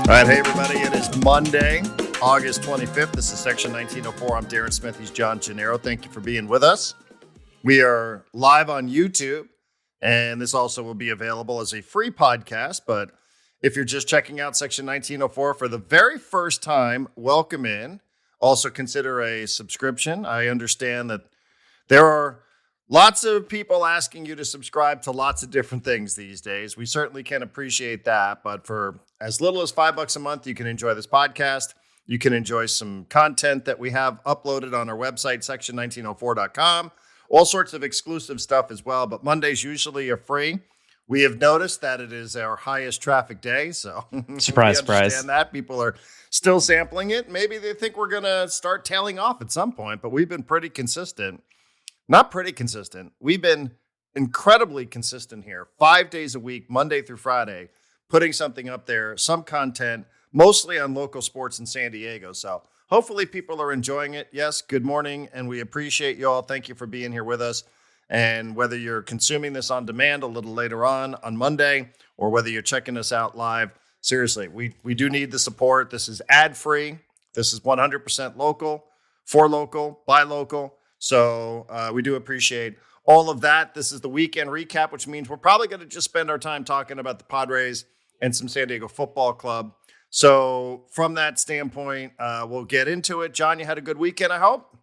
All right, hey everybody, it is Monday, August 25th. This is Section 1904. I'm Darren Smith. He's John Gennaro. Thank you for being with us. We are live on YouTube, and this also will be available as a free podcast. But if you're just checking out Section 1904 for the very first time, welcome in. Also consider a subscription. I understand that there are lots of people asking you to subscribe to lots of different things these days. We certainly can appreciate that. But for as little as $5 a month, you can enjoy this podcast. You can enjoy some content that we have uploaded on our website, section1904.com. All sorts of exclusive stuff as well. But Mondays usually are free. We have noticed that it is our highest traffic day. So surprise. That people are still sampling it. Maybe they think we're going to start tailing off at some point. But we've been pretty consistent. Not pretty consistent. We've been incredibly consistent here. 5 days a week, Monday through Friday, putting something up there, some content, mostly on local sports in San Diego. So hopefully people are enjoying it. Yes, good morning, and we appreciate you all. Thank you for being here with us. And whether you're consuming this on demand a little later on Monday, or whether you're checking us out live, seriously, we do need the support. This is ad-free. This is 100% local, for local, by local. So we do appreciate all of that. This is the weekend recap, which means we're probably going to just spend our time talking about the Padres and some San Diego Football Club. So from that standpoint, we'll get into it. John, you had a good weekend, I hope?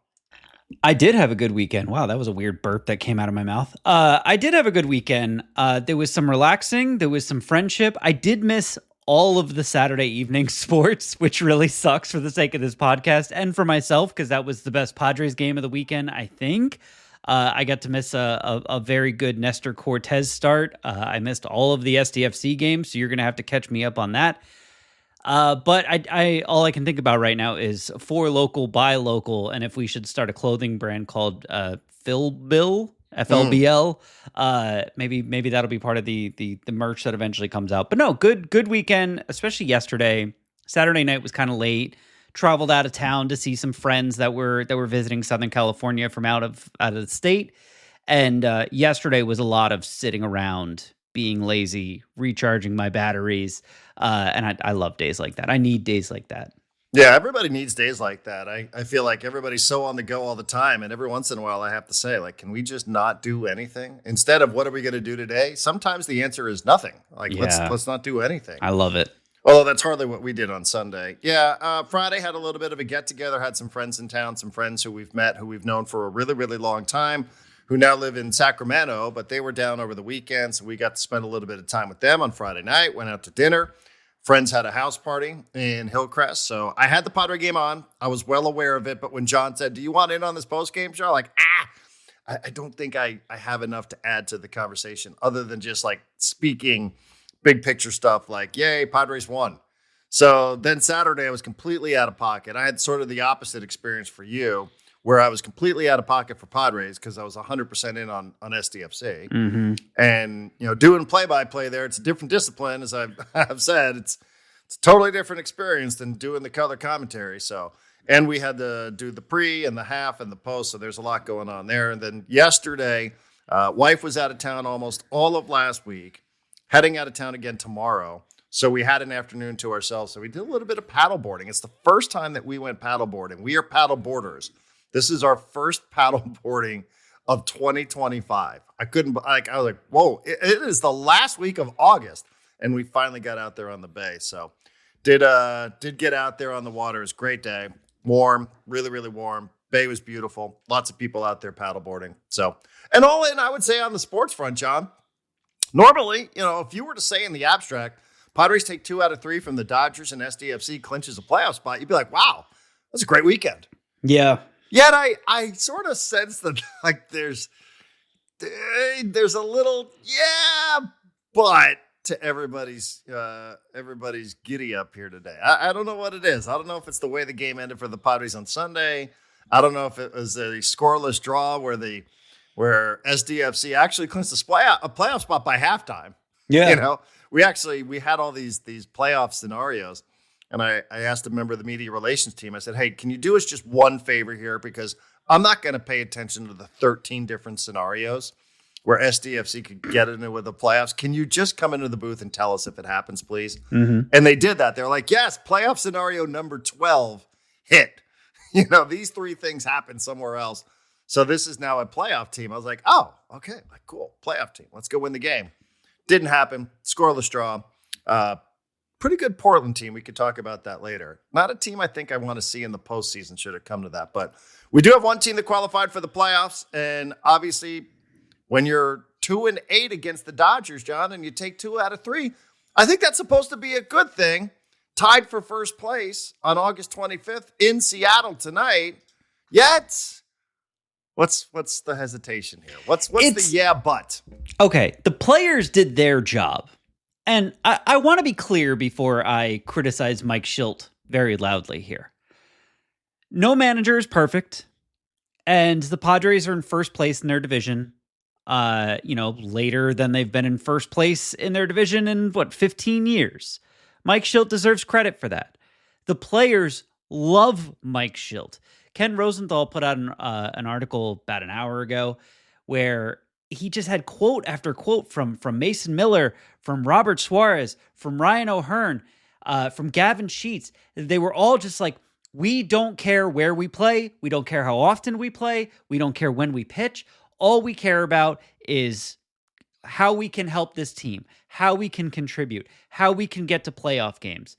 I did have a good weekend. Wow, that was a weird burp that came out of my mouth. I did have a good weekend. There was some relaxing. There was some friendship. I did miss all of the Saturday evening sports, which really sucks for the sake of this podcast and for myself, because that was the best Padres game of the weekend, I think. I got to miss a very good Nestor Cortez start. I missed all of the SDFC games, so you're going to have to catch me up on that. But I all I can think about right now is for local, buy local, and if we should start a clothing brand called FLBL. Maybe that'll be part of the merch that eventually comes out. But no, good weekend, especially yesterday. Saturday night was kind of late. Traveled out of town to see some friends that were visiting Southern California from out of the state. And yesterday was a lot of sitting around, being lazy, recharging my batteries. And I love days like that. I need days like that. Yeah, everybody needs days like that. I feel like everybody's so on the go all the time. And every once in a while, I have to say, like, can we just not do anything? Instead of what are we going to do today? Sometimes the answer is nothing. Like, let's not do anything. I love it. Although that's hardly what we did on Sunday. Yeah, Friday had a little bit of a get-together, had some friends in town, some friends who we've met, who we've known for a really, really long time, who now live in Sacramento, but they were down over the weekend, so we got to spend a little bit of time with them on Friday night, went out to dinner. Friends had a house party in Hillcrest, so I had the Padre game on. I was well aware of it, but when John said, do you want in on this post-game show? Like, I don't think I have enough to add to the conversation other than just, like, speaking big picture stuff like, yay, Padres won. So then Saturday, I was completely out of pocket. I had sort of the opposite experience for you, where I was completely out of pocket for Padres because I was 100% in on SDFC. Mm-hmm. And, doing play-by-play there, it's a different discipline, as I've said. It's a totally different experience than doing the color commentary. So, and we had to do the pre and the half and the post, so there's a lot going on there. And then yesterday, wife was out of town almost all of last week, heading out of town again tomorrow. So we had an afternoon to ourselves. So we did a little bit of paddle boarding. It's the first time that we went paddle boarding. We are paddle boarders. This is our first paddle boarding of 2025. I was like, whoa, it is the last week of August. And we finally got out there on the bay. So did get out there on the water. It was a great day. Warm, really, really warm. Bay was beautiful. Lots of people out there paddle boarding. So, and all in, I would say on the sports front, John, normally, if you were to say in the abstract, Padres take 2 out of 3 from the Dodgers and SDFC clinches a playoff spot, you'd be like, wow, that's a great weekend. Yeah. Yet I sort of sense that, like, there's a little, but to everybody's giddy up here today. I don't know what it is. I don't know if it's the way the game ended for the Padres on Sunday. I don't know if it was a scoreless draw where SDFC actually clinched a playoff spot by halftime. Yeah. We had all these playoff scenarios. And I asked a member of the media relations team, I said, hey, can you do us just one favor here? Because I'm not going to pay attention to the 13 different scenarios where SDFC could get into the playoffs. Can you just come into the booth and tell us if it happens, please? Mm-hmm. And they did that. They're like, yes, playoff scenario number 12 hit. These three things happen somewhere else. So this is now a playoff team. I was like, oh, okay, cool. Playoff team. Let's go win the game. Didn't happen. Scoreless draw. Pretty good Portland team. We could talk about that later. Not a team I think I want to see in the postseason should it come to that. But we do have one team that qualified for the playoffs. And obviously, when you're 2-8 against the Dodgers, John, and you take 2 out of 3, I think that's supposed to be a good thing. Tied for first place on August 25th in Seattle tonight. Yet, what's the hesitation here? What's the yeah, but? Okay, the players did their job. And I want to be clear before I criticize Mike Shildt very loudly here. No manager is perfect. And the Padres are in first place in their division. Later than they've been in first place in their division in 15 years. Mike Shildt deserves credit for that. The players love Mike Shildt. Ken Rosenthal put out an article about an hour ago where he just had quote after quote from Mason Miller, from Robert Suarez, from Ryan O'Hearn, from Gavin Sheets. They were all just like, we don't care where we play. We don't care how often we play. We don't care when we pitch. All we care about is how we can help this team, how we can contribute, how we can get to playoff games.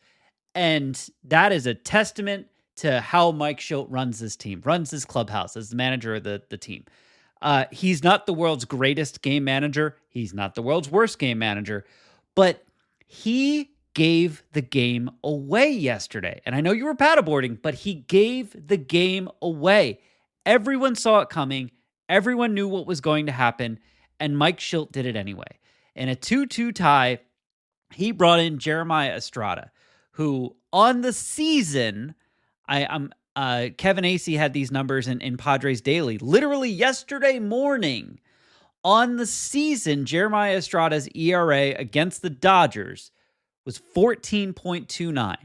And that is a testament to how Mike Shildt runs this team, runs this clubhouse as the manager of the team. He's not the world's greatest game manager. He's not the world's worst game manager, but he gave the game away yesterday. And I know you were paddleboarding, but he gave the game away. Everyone saw it coming. Everyone knew what was going to happen, and Mike Shildt did it anyway. In a 2-2 tie, he brought in Jeremiah Estrada, who on the season, Kevin Acee had these numbers in Padres Daily. Literally yesterday morning, on the season, Jeremiah Estrada's ERA against the Dodgers was 14.29,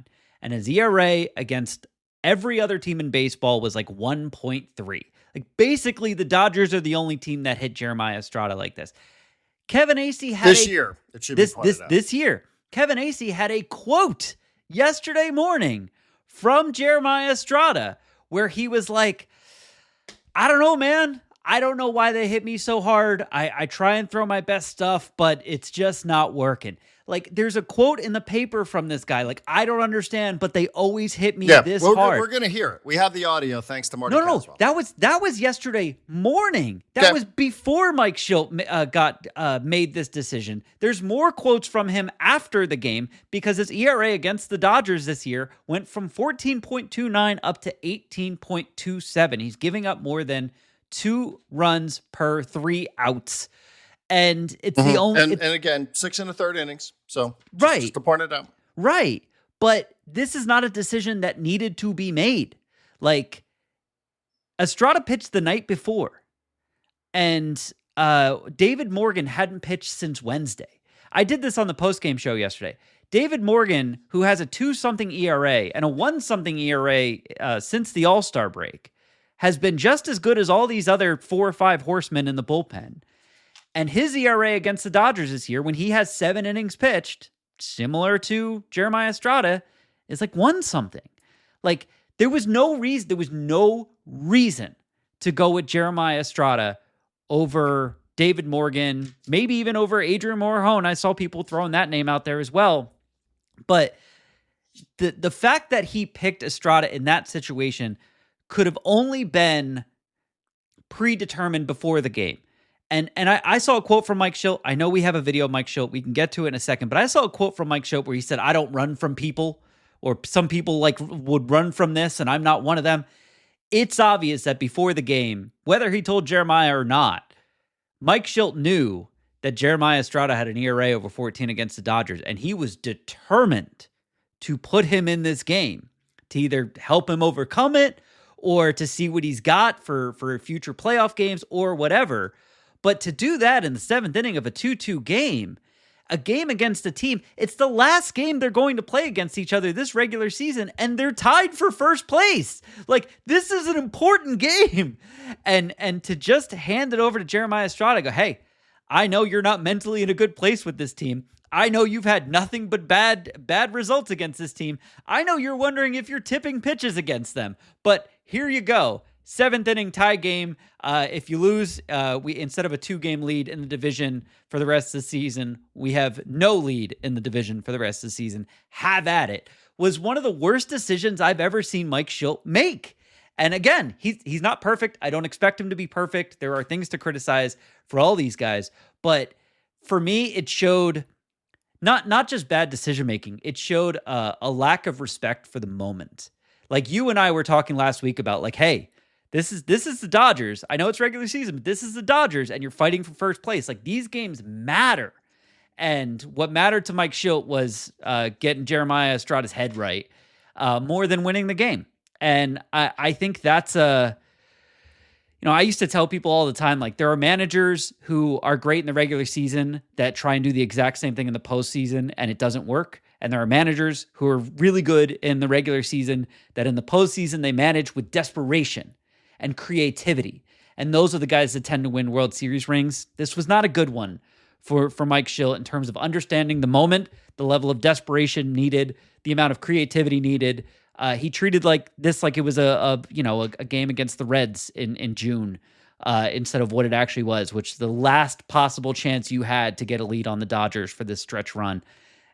and his ERA against every other team in baseball was like 1.3. Like, basically, the Dodgers are the only team that hit Jeremiah Estrada like this. Kevin Acee had this year. It should be pointed out. This year, Kevin Acee had a quote yesterday morning from Jeremiah Estrada where he was like, I don't know, man. I don't know why they hit me so hard. I try and throw my best stuff, but it's just not working. Like, there's a quote in the paper from this guy. Like, I don't understand, but they always hit me this hard. We're going to hear it. We have the audio thanks to Marty Caswell. That was yesterday morning. That was before Mike Shildt made this decision. There's more quotes from him after the game because his ERA against the Dodgers this year went from 14.29 up to 18.27. He's giving up more than 2 runs per 3 outs. And it's the only... And again, 6 1/3 innings. So, right. Just to point it out. Right. But this is not a decision that needed to be made. Like, Estrada pitched the night before. And David Morgan hadn't pitched since Wednesday. I did this on the postgame show yesterday. David Morgan, who has a 2-something ERA and a 1-something ERA since the All-Star break, has been just as good as all these other 4 or 5 horsemen in the bullpen. And his ERA against the Dodgers this year, when he has 7 innings pitched, similar to Jeremiah Estrada, is like 1-something. Like, there was no reason to go with Jeremiah Estrada over David Morgan, maybe even over Adrian Morejon. I saw people throwing that name out there as well. But the fact that he picked Estrada in that situation could have only been predetermined before the game. And I saw a quote from Mike Shildt. I know we have a video of Mike Shildt. We can get to it in a second. But I saw a quote from Mike Shildt where he said, I don't run from people, or some people like would run from this, and I'm not one of them. It's obvious that before the game, whether he told Jeremiah or not, Mike Shildt knew that Jeremiah Estrada had an ERA over 14 against the Dodgers, and he was determined to put him in this game to either help him overcome it or to see what he's got for future playoff games or whatever. But to do that in the 7th inning of a 2-2 game, a game against a team, it's the last game they're going to play against each other this regular season, and they're tied for first place. Like, this is an important game. And to just hand it over to Jeremiah Estrada, go, hey, I know you're not mentally in a good place with this team. I know you've had nothing but bad results against this team. I know you're wondering if you're tipping pitches against them. But here you go. 7th inning tie game. If you lose, we instead of a 2-game lead in the division for the rest of the season, we have no lead in the division for the rest of the season. Have at it. Was one of the worst decisions I've ever seen Mike Shildt make. And again, he's not perfect. I don't expect him to be perfect. There are things to criticize for all these guys. But for me, it showed not just bad decision-making. It showed a lack of respect for the moment. Like you and I were talking last week about like, hey, this is the Dodgers. I know it's regular season, but this is the Dodgers and you're fighting for first place. Like these games matter. And what mattered to Mike Shildt was getting Jeremiah Estrada's head right more than winning the game. And I think that's I used to tell people all the time, like there are managers who are great in the regular season that try and do the exact same thing in the postseason and it doesn't work. And there are managers who are really good in the regular season that in the postseason they manage with desperation and creativity. And those are the guys that tend to win World Series rings. This was not a good one for Mike Shildt in terms of understanding the moment, the level of desperation needed, the amount of creativity needed. He treated like it was a game against the Reds in June instead of what it actually was, which is the last possible chance you had to get a lead on the Dodgers for this stretch run.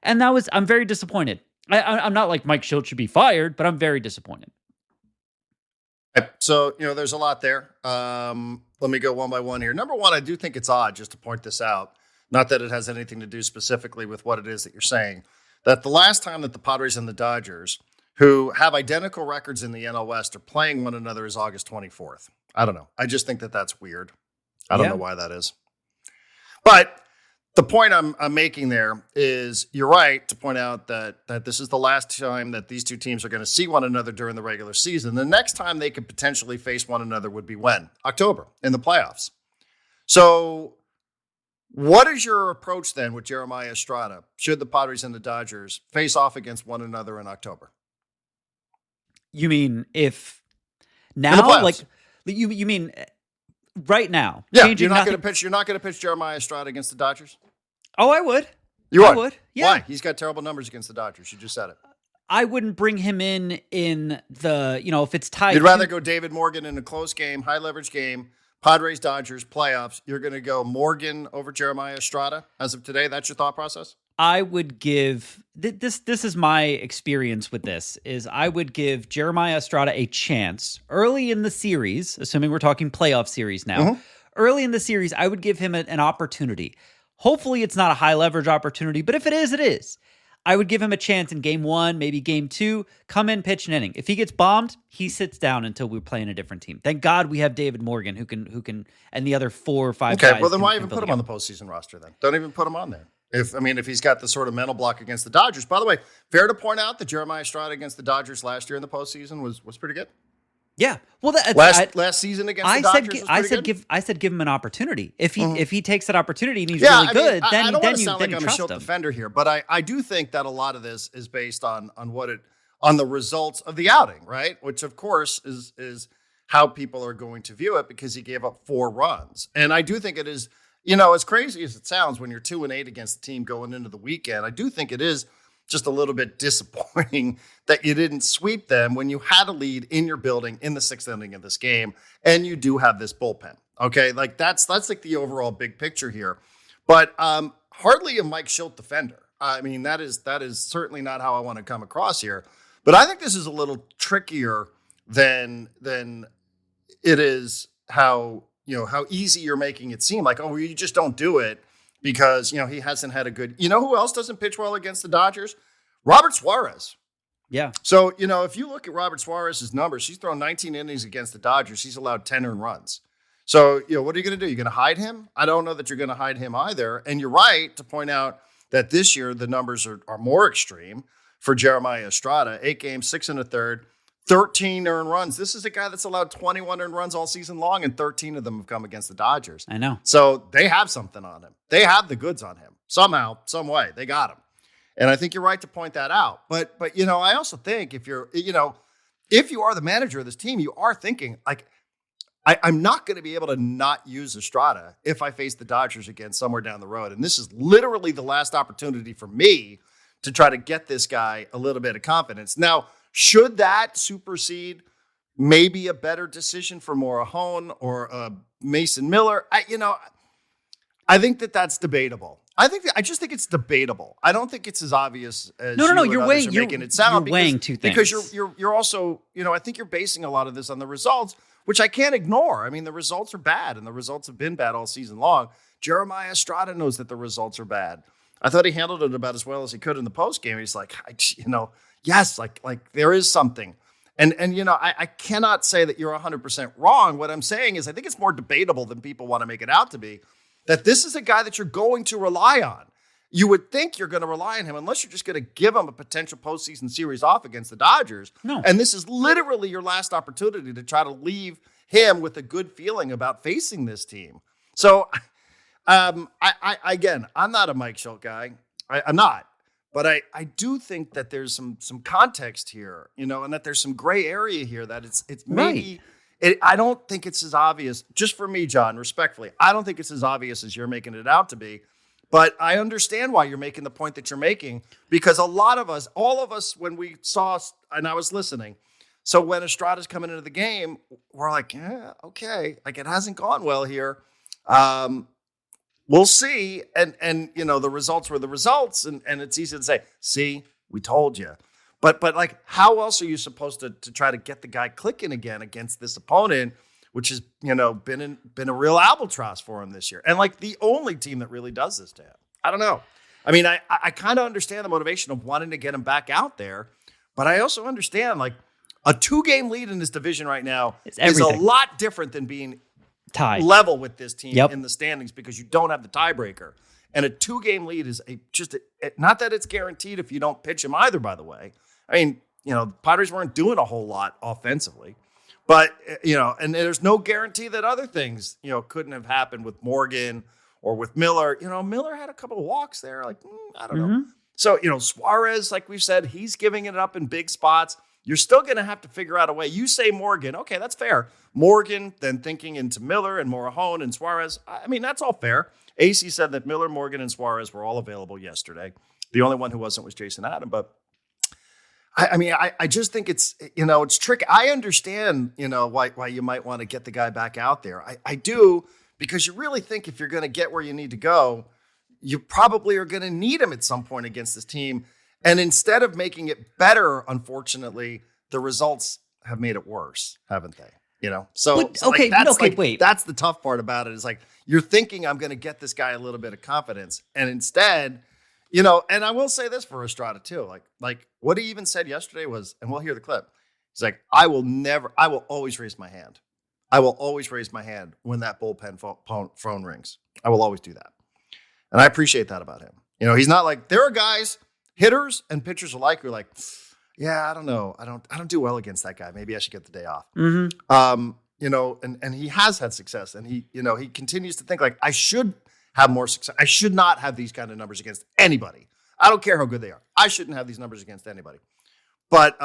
And I'm very disappointed. I'm not like Mike Shildt should be fired, but I'm very disappointed. So, there's a lot there. Let me go one by one here. Number one, I do think it's odd, just to point this out, not that it has anything to do specifically with what it is that you're saying, that the last time that the Padres and the Dodgers, who have identical records in the NL West, are playing one another is August 24th. I don't know. I just think that that's weird. I don't know why that is. But the point I'm making there is you're right to point out that this is the last time that these two teams are going to see one another during the regular season. The next time they could potentially face one another would be when? October, in the playoffs. So what is your approach then with Jeremiah Estrada? Should the Padres and the Dodgers face off against one another in October? You mean if now, like you mean right now? Yeah, you're not going to pitch Jeremiah Estrada against the Dodgers. Oh, I would. I would. Yeah. Why? He's got terrible numbers against the Dodgers. You just said it. I wouldn't bring him in the if it's tied. You'd rather go David Morgan in a close game, high leverage game, Padres Dodgers playoffs. You're going to go Morgan over Jeremiah Estrada as of today. That's your thought process. I would give this is my experience with this is I would give Jeremiah Estrada a chance early in the series, assuming we're talking playoff series now. Mm-hmm. Early in the series, I would give him an opportunity. Hopefully it's not a high leverage opportunity, but if it is, it is. I would give him a chance in game 1, maybe game 2, come in, pitch an inning. If he gets bombed, he sits down until we're playing a different team. Thank God we have David Morgan who can and the other 4 or 5 guys. Okay, well then why even put him on the postseason roster then? Don't even put him on there. If he's got the sort of mental block against the Dodgers. By the way, fair to point out that Jeremiah Estrada against the Dodgers last year in the postseason was pretty good. Yeah, well, last season against the Dodgers I said give him an opportunity. If he takes that opportunity and he's really good, then I don't want to sound like I'm a Shildt defender here, but I do think that a lot of this is based on the results of the outing, right? Which of course is how people are going to view it because he gave up 4 runs, and I do think it is. As crazy as it sounds, when you're 2-8 against the team going into the weekend, I do think it is just a little bit disappointing that you didn't sweep them when you had a lead in your building in the 6th inning of this game, and you do have this bullpen. Okay, like that's like the overall big picture here, but hardly a Mike Shildt defender. I mean, that is certainly not how I want to come across here. But I think this is a little trickier than it is how easy you're making it seem like, you just don't do it because, he hasn't had a good, who else doesn't pitch well against the Dodgers? Robert Suarez. Yeah. So, if you look at Robert Suarez's numbers, he's thrown 19 innings against the Dodgers. He's allowed 10 earned runs. So, what are you going to do? You're going to hide him? I don't know that you're going to hide him either. And you're right to point out that this year the numbers are more extreme for Jeremiah Estrada. 8 games, 6 1/3. 13 earned runs. This is a guy that's allowed 21 earned runs all season long, and 13 of them have come against the Dodgers. I know. So they have something on him. They have the goods on him. Somehow, some way, they got him. And I think you're right to point that out. But I also think if you are the manager of this team, you are thinking, like, I'm not going to be able to not use Estrada if I face the Dodgers again somewhere down the road. And this is literally the last opportunity for me to try to get this guy a little bit of confidence. Now, should that supersede maybe a better decision for Morejon or Mason Miller? I think that's debatable. I just think it's debatable. I don't think it's as obvious as you're making it sound. You're weighing two things. Because you're also, I think you're basing a lot of this on the results, which I can't ignore. I mean, the results are bad, and the results have been bad all season long. Jeremiah Estrada knows that the results are bad. I thought he handled it about as well as he could in the postgame. He's like, yes, like there is something. And I cannot say that you're 100% wrong. What I'm saying is I think it's more debatable than people want to make it out to be, that this is a guy that you're going to rely on. You would think you're going to rely on him unless you're just going to give him a potential postseason series off against the Dodgers. No. And this is literally your last opportunity to try to leave him with a good feeling about facing this team. So, I'm not a Mike Shildt guy. I'm not. But I do think that there's some context here, and that there's some gray area here that it's maybe... Right. I don't think it's as obvious, just for me, John, respectfully, I don't think it's as obvious as you're making it out to be. But I understand why you're making the point that you're making, because all of us, when we saw, and I was listening, so when Estrada's coming into the game, we're like, yeah, okay, like it hasn't gone well here. We'll see. And the results were the results, and it's easy to say, see, we told you. But like, how else are you supposed to try to get the guy clicking again against this opponent, which has been a real albatross for him this year, and like the only team that really does this to him? I don't know. I mean, I kind of understand the motivation of wanting to get him back out there, but I also understand like a 2-game lead in this division right now is a lot different than being tied level with this team in the standings, because you don't have the tiebreaker. And a 2-game lead is not that it's guaranteed if you don't pitch him either, by the way. I mean, the Padres weren't doing a whole lot offensively, but, and there's no guarantee that other things, couldn't have happened with Morgan or with Miller. Miller had a couple of walks there. Like, I don't know. So, Suarez, like we've said, he's giving it up in big spots. You're still going to have to figure out a way. You say Morgan. Okay, that's fair. Morgan, then thinking into Miller and Morejon and Suarez. I mean, that's all fair. AC said that Miller, Morgan, and Suarez were all available yesterday. The only one who wasn't was Jason Adam. But I just think it's tricky. I understand, why you might want to get the guy back out there. I do, because you really think if you're going to get where you need to go, you probably are going to need him at some point against this team. And instead of making it better, unfortunately, the results have made it worse, haven't they? Wait. That's the tough part about it, is like, you're thinking I'm going to get this guy a little bit of confidence. And instead, and I will say this for Estrada too, like what he even said yesterday was, and we'll hear the clip. He's like, I will always raise my hand. I will always raise my hand when that bullpen phone rings. I will always do that. And I appreciate that about him. He's not like, there are guys, hitters and pitchers alike, who are like, yeah, I don't know. I don't do well against that guy. Maybe I should get the day off. Mm-hmm. And he has had success, and he continues to think like, I should have more success. I should not have these kind of numbers against anybody. I don't care how good they are. I shouldn't have these numbers against anybody. But,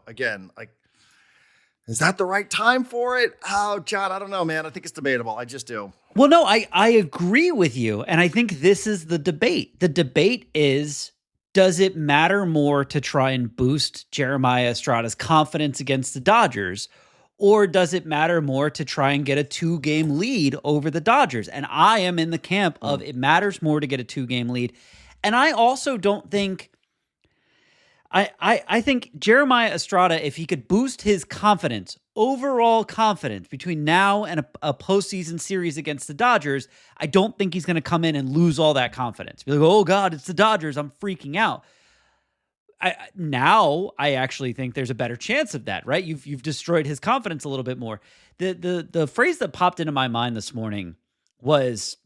again, like, is that the right time for it? Oh, John, I don't know, man. I think it's debatable. I just do. Well, no, I agree with you. And I think this is the debate. The debate is, does it matter more to try and boost Jeremiah Estrada's confidence against the Dodgers, or does it matter more to try and get a 2-game lead over the Dodgers? And I am in the camp of it matters more to get a 2-game lead. And I also don't think I think Jeremiah Estrada, if he could boost his confidence, overall confidence between now and a postseason series against the Dodgers, I don't think he's going to come in and lose all that confidence. Be like, oh God, it's the Dodgers, I'm freaking out. I actually think there's a better chance of that, right? You've destroyed his confidence a little bit more. The phrase that popped into my mind this morning was,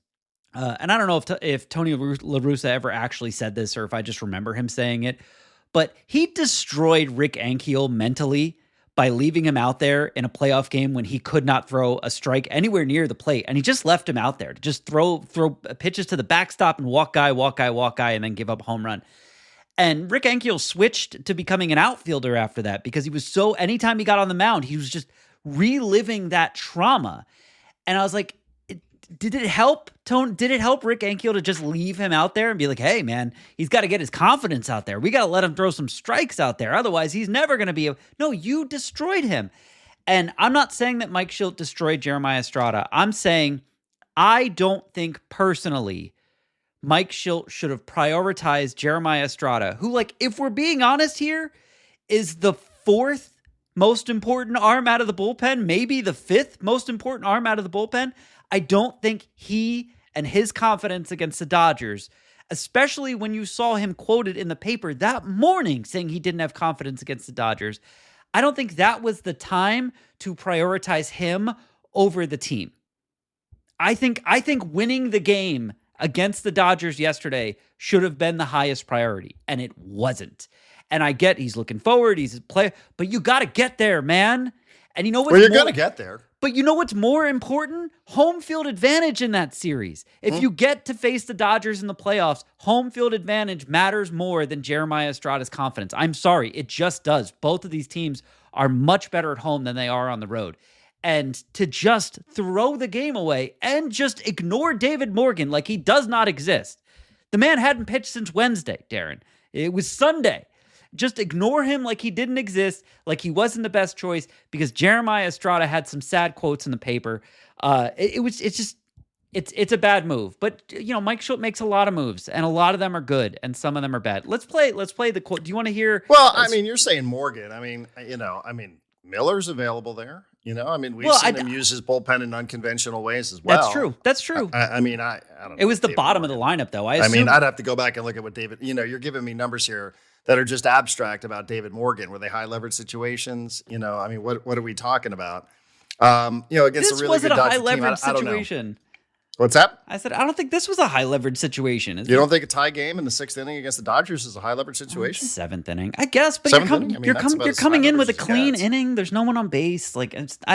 and I don't know if Tony La Russa ever actually said this or if I just remember him saying it, but he destroyed Rick Ankiel mentally by leaving him out there in a playoff game when he could not throw a strike anywhere near the plate. And he just left him out there to just throw pitches to the backstop and walk guy, and then give up a home run. And Rick Ankiel switched to becoming an outfielder after that, because he was anytime he got on the mound, he was just reliving that trauma. And I was like, did it help Rick Ankiel to just leave him out there and be like, hey, man, he's got to get his confidence out there. We got to let him throw some strikes out there. Otherwise, he's never going to be No, you destroyed him. And I'm not saying that Mike Shildt destroyed Jeremiah Estrada. I'm saying I don't think personally Mike Shildt should have prioritized Jeremiah Estrada, who, like, if we're being honest here, is the fourth most important arm out of the bullpen, maybe the fifth most important arm out of the bullpen. I don't think he and his confidence against the Dodgers, especially when you saw him quoted in the paper that morning saying he didn't have confidence against the Dodgers, I don't think that was the time to prioritize him over the team. I think winning the game against the Dodgers yesterday should have been the highest priority, and it wasn't. And I get he's looking forward, he's a player, but you got to get there, man. And you know what? Well, you're going to get there. But you know what's more important? Home field advantage in that series. If you get to face the Dodgers in the playoffs, home field advantage matters more than Jeremiah Estrada's confidence. I'm sorry, it just does. Both of these teams are much better at home than they are on the road. And to just throw the game away and just ignore David Morgan like he does not exist. The man hadn't pitched since Wednesday, Darren. It was Sunday. Just ignore him like he didn't exist, like he wasn't the best choice, because Jeremiah Estrada had some sad quotes in the paper. It's a bad move. But Mike Shildt makes a lot of moves, and a lot of them are good, and some of them are bad. Let's play the quote. Do you want to hear? Well, you're saying Morgan. Miller's available there. We've seen him use his bullpen in unconventional ways as well. That's true. I don't know. It was the bottom of the lineup, though. I'd have to go back and look at what David. You're giving me numbers here that are just abstract about David Morgan. Were they high leverage situations? What are we talking about? Against a really good Dodger team. This wasn't a high leverage situation. What's that? I said, I don't think this was a high leverage situation. You don't think a tie game in the 6th inning against the Dodgers is a high leverage situation? 7th inning, I guess. But you're coming in with a clean inning. There's no one on base. I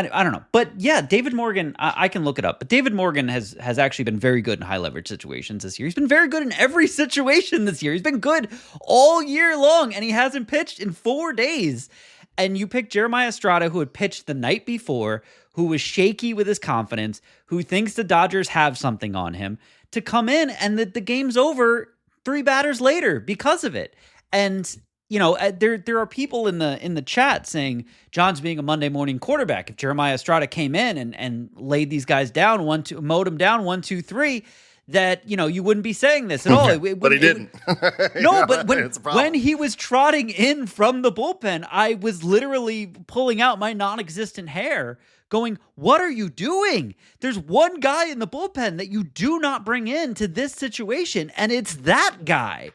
don't know. But yeah, David Morgan, I can look it up. But David Morgan has actually been very good in high leverage situations this year. He's been very good in every situation this year. He's been good all year long, and he hasn't pitched in 4 days. And you pick Jeremiah Estrada, who had pitched the night before, who was shaky with his confidence, who thinks the Dodgers have something on him, to come in, and the game's over 3 batters later because of it. And there are people in the chat saying John's being a Monday morning quarterback. If Jeremiah Estrada came in and laid these guys down, mowed them down 1, 2, 3. That you wouldn't be saying this at all. But he didn't. But when he was trotting in from the bullpen, I was literally pulling out my non-existent hair, going, "What are you doing? There's one guy in the bullpen that you do not bring into this situation, and it's that guy."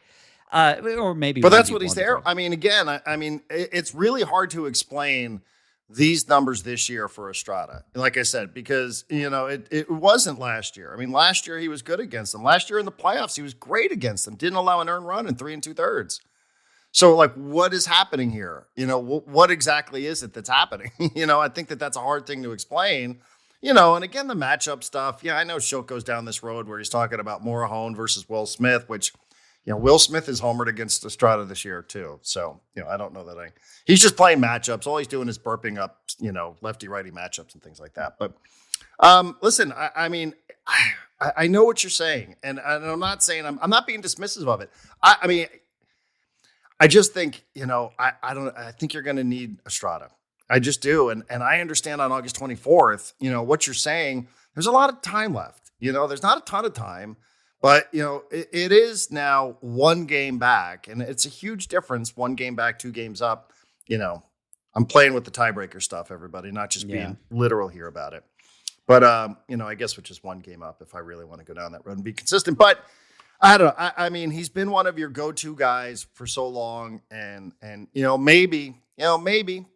Or maybe, but that's what he's there. It's really hard to explain these numbers this year for Estrada, like I said, because, it wasn't last year. Last year he was good against them. Last year in the playoffs, he was great against them. Didn't allow an earned run in 3 2/3. So, what is happening here? What exactly is it that's happening? I think that's a hard thing to explain. And again, the matchup stuff. Yeah, I know Shildt goes down this road where he's talking about Morahone versus Will Smith, which, Will Smith is homered against Estrada this year too. So, I don't know that he's just playing matchups. All he's doing is burping up, lefty-righty matchups and things like that. But listen, I know what you're saying, and I'm not saying I'm not being dismissive of it. I just think, I think you're going to need Estrada. I just do. And I understand on August 24th, what you're saying, there's a lot of time left. There's not a ton of time. But, it is now 1 game back, and it's a huge difference. 1 game back, 2 games up. I'm playing with the tiebreaker stuff, everybody, not just being literal here about it. But, I guess with just 1 game up, if I really want to go down that road and be consistent. But I don't know. He's been one of your go-to guys for so long, and maybe.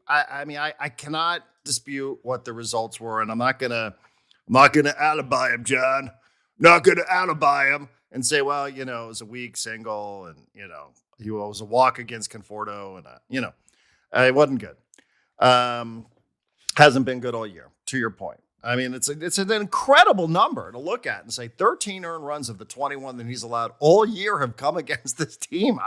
I cannot dispute what the results were, and I'm not gonna alibi him, John. Not going to alibi him and say, well, it was a weak single and, it was a walk against Conforto and, it wasn't good. Hasn't been good all year, to your point. It's an incredible number to look at and say 13 earned runs of the 21 that he's allowed all year have come against this team.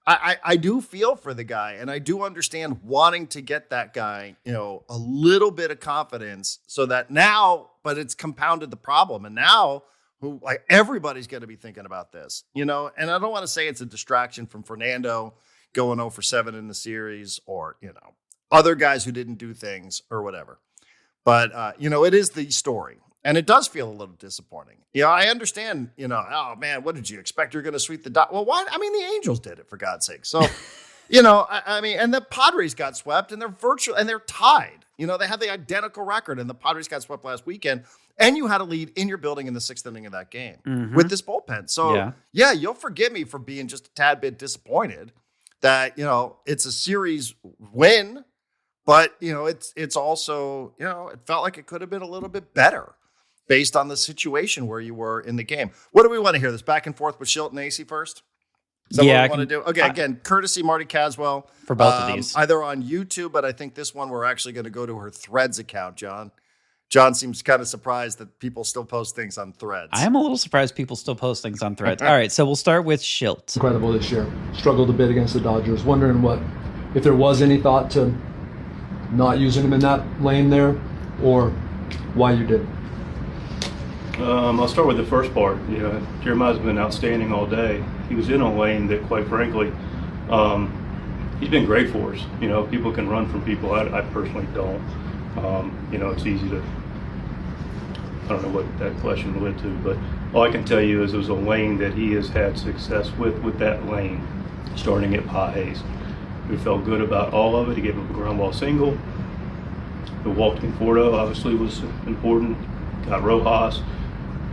I do feel for the guy, and I do understand wanting to get that guy, a little bit of confidence so that now, but it's compounded the problem. And now everybody's going to be thinking about this, and I don't want to say it's a distraction from Fernando going 0 for 7 in the series or, other guys who didn't do things or whatever. But, it is the story. And it does feel a little disappointing. I understand, oh, man, what did you expect? You're going to sweep the dot. Well, why? I mean, the Angels did it, for God's sake. So, and the Padres got swept, and they're tied. They have the identical record, and the Padres got swept last weekend. And you had a lead in your building in the 6th inning of that game with this bullpen. So, yeah, you'll forgive me for being just a tad bit disappointed that, it's a series win. But, it's also, it felt like it could have been a little bit better based on the situation where you were in the game. What do we want to hear? This back and forth with Shildt and AC first? Is that what we want to do? Okay, again, courtesy Marty Caswell. For both of these. Either on YouTube, but I think this one we're actually going to go to her Threads account, John. John seems kind of surprised that people still post things on Threads. I am a little surprised people still post things on Threads. All right, so we'll start with Shildt. Incredible this year. Struggled a bit against the Dodgers. Wondering if there was any thought to not using him in that lane there, or why you did. I'll start with the first part. Jeremiah's been outstanding all day. He was in a lane that, quite frankly, he's been great for us. People can run from people. I personally don't. It's easy to, I don't know what that question led to, but all I can tell you is it was a lane that he has had success with that lane, starting at Padres. We felt good about all of it. He gave up a ground ball single. The walk to Conforto obviously was important. Got Rojas.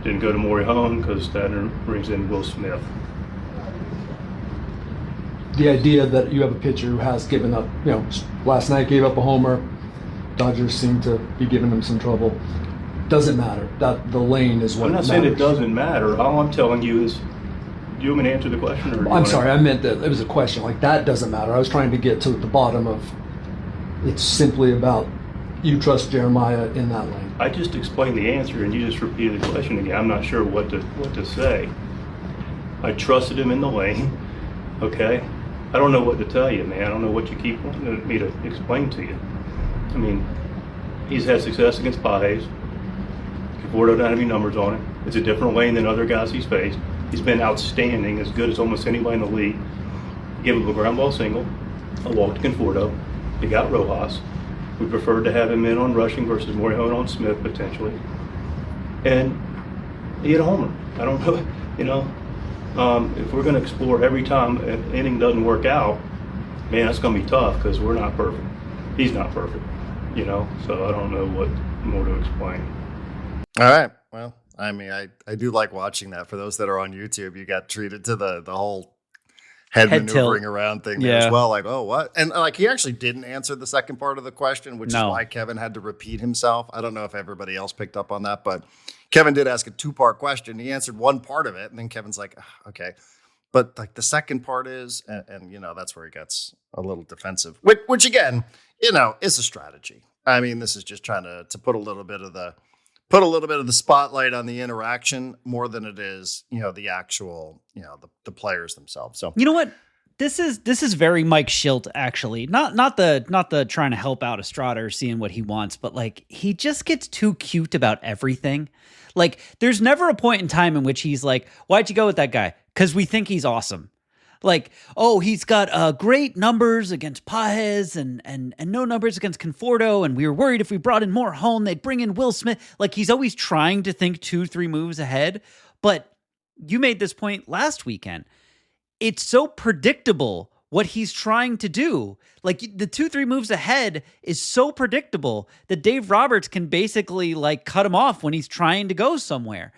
Didn't go to Morihone because that brings in Will Smith. The idea that you have a pitcher who has given up, last night gave up a homer. Dodgers seem to be giving them some trouble. Doesn't matter. That the lane is what I'm not saying it doesn't matter. All I'm telling you is, do you want me to answer the question? Or I'm sorry, I meant that it was a question. Like, that doesn't matter. I was trying to get to the bottom of, it's simply about you trust Jeremiah in that lane. I just explained the answer and you just repeated the question again. I'm not sure what to say. I trusted him in the lane. Okay? I don't know what to tell you, man. I don't know what you keep wanting me to explain to you. I mean, he's had success against Padres. Conforto doesn't have any numbers on him. It's a different lane than other guys he's faced. He's been outstanding, as good as almost anybody in the league. Give him a ground ball single, a walk to Conforto. He got Rojas. We preferred to have him in on rushing versus Morihone on Smith potentially. And he hit a homer. I don't know, if we're going to explore every time an inning doesn't work out, man, that's going to be tough because we're not perfect. He's not perfect, so I don't know what more to explain. All right. Well, I mean, I do like watching that. For those that are on YouTube, you got treated to the whole head maneuvering tilt around thing there as well. Like, oh, what? And he actually didn't answer the second part of the question, which is why Kevin had to repeat himself. I don't know if everybody else picked up on that, but Kevin did ask a 2-part question. He answered one part of it, and then Kevin's like, okay. But the second part is, and that's where he gets a little defensive, which again, is a strategy. I mean, this is just trying to put a little bit of the spotlight on the interaction more than it is, the actual, the players themselves. So, you know what? This is very Mike Shildt, actually. Not the trying to help out Estrada or seeing what he wants, but he just gets too cute about everything. There's never a point in time in which he's like, why'd you go with that guy? Because we think he's awesome. He's got great numbers against Pages and no numbers against Conforto, and we were worried if we brought in Morihone, they'd bring in Will Smith. He's always trying to think 2-3 moves ahead. But you made this point last weekend. It's so predictable what he's trying to do. The 2-3 moves ahead is so predictable that Dave Roberts can basically cut him off when he's trying to go somewhere.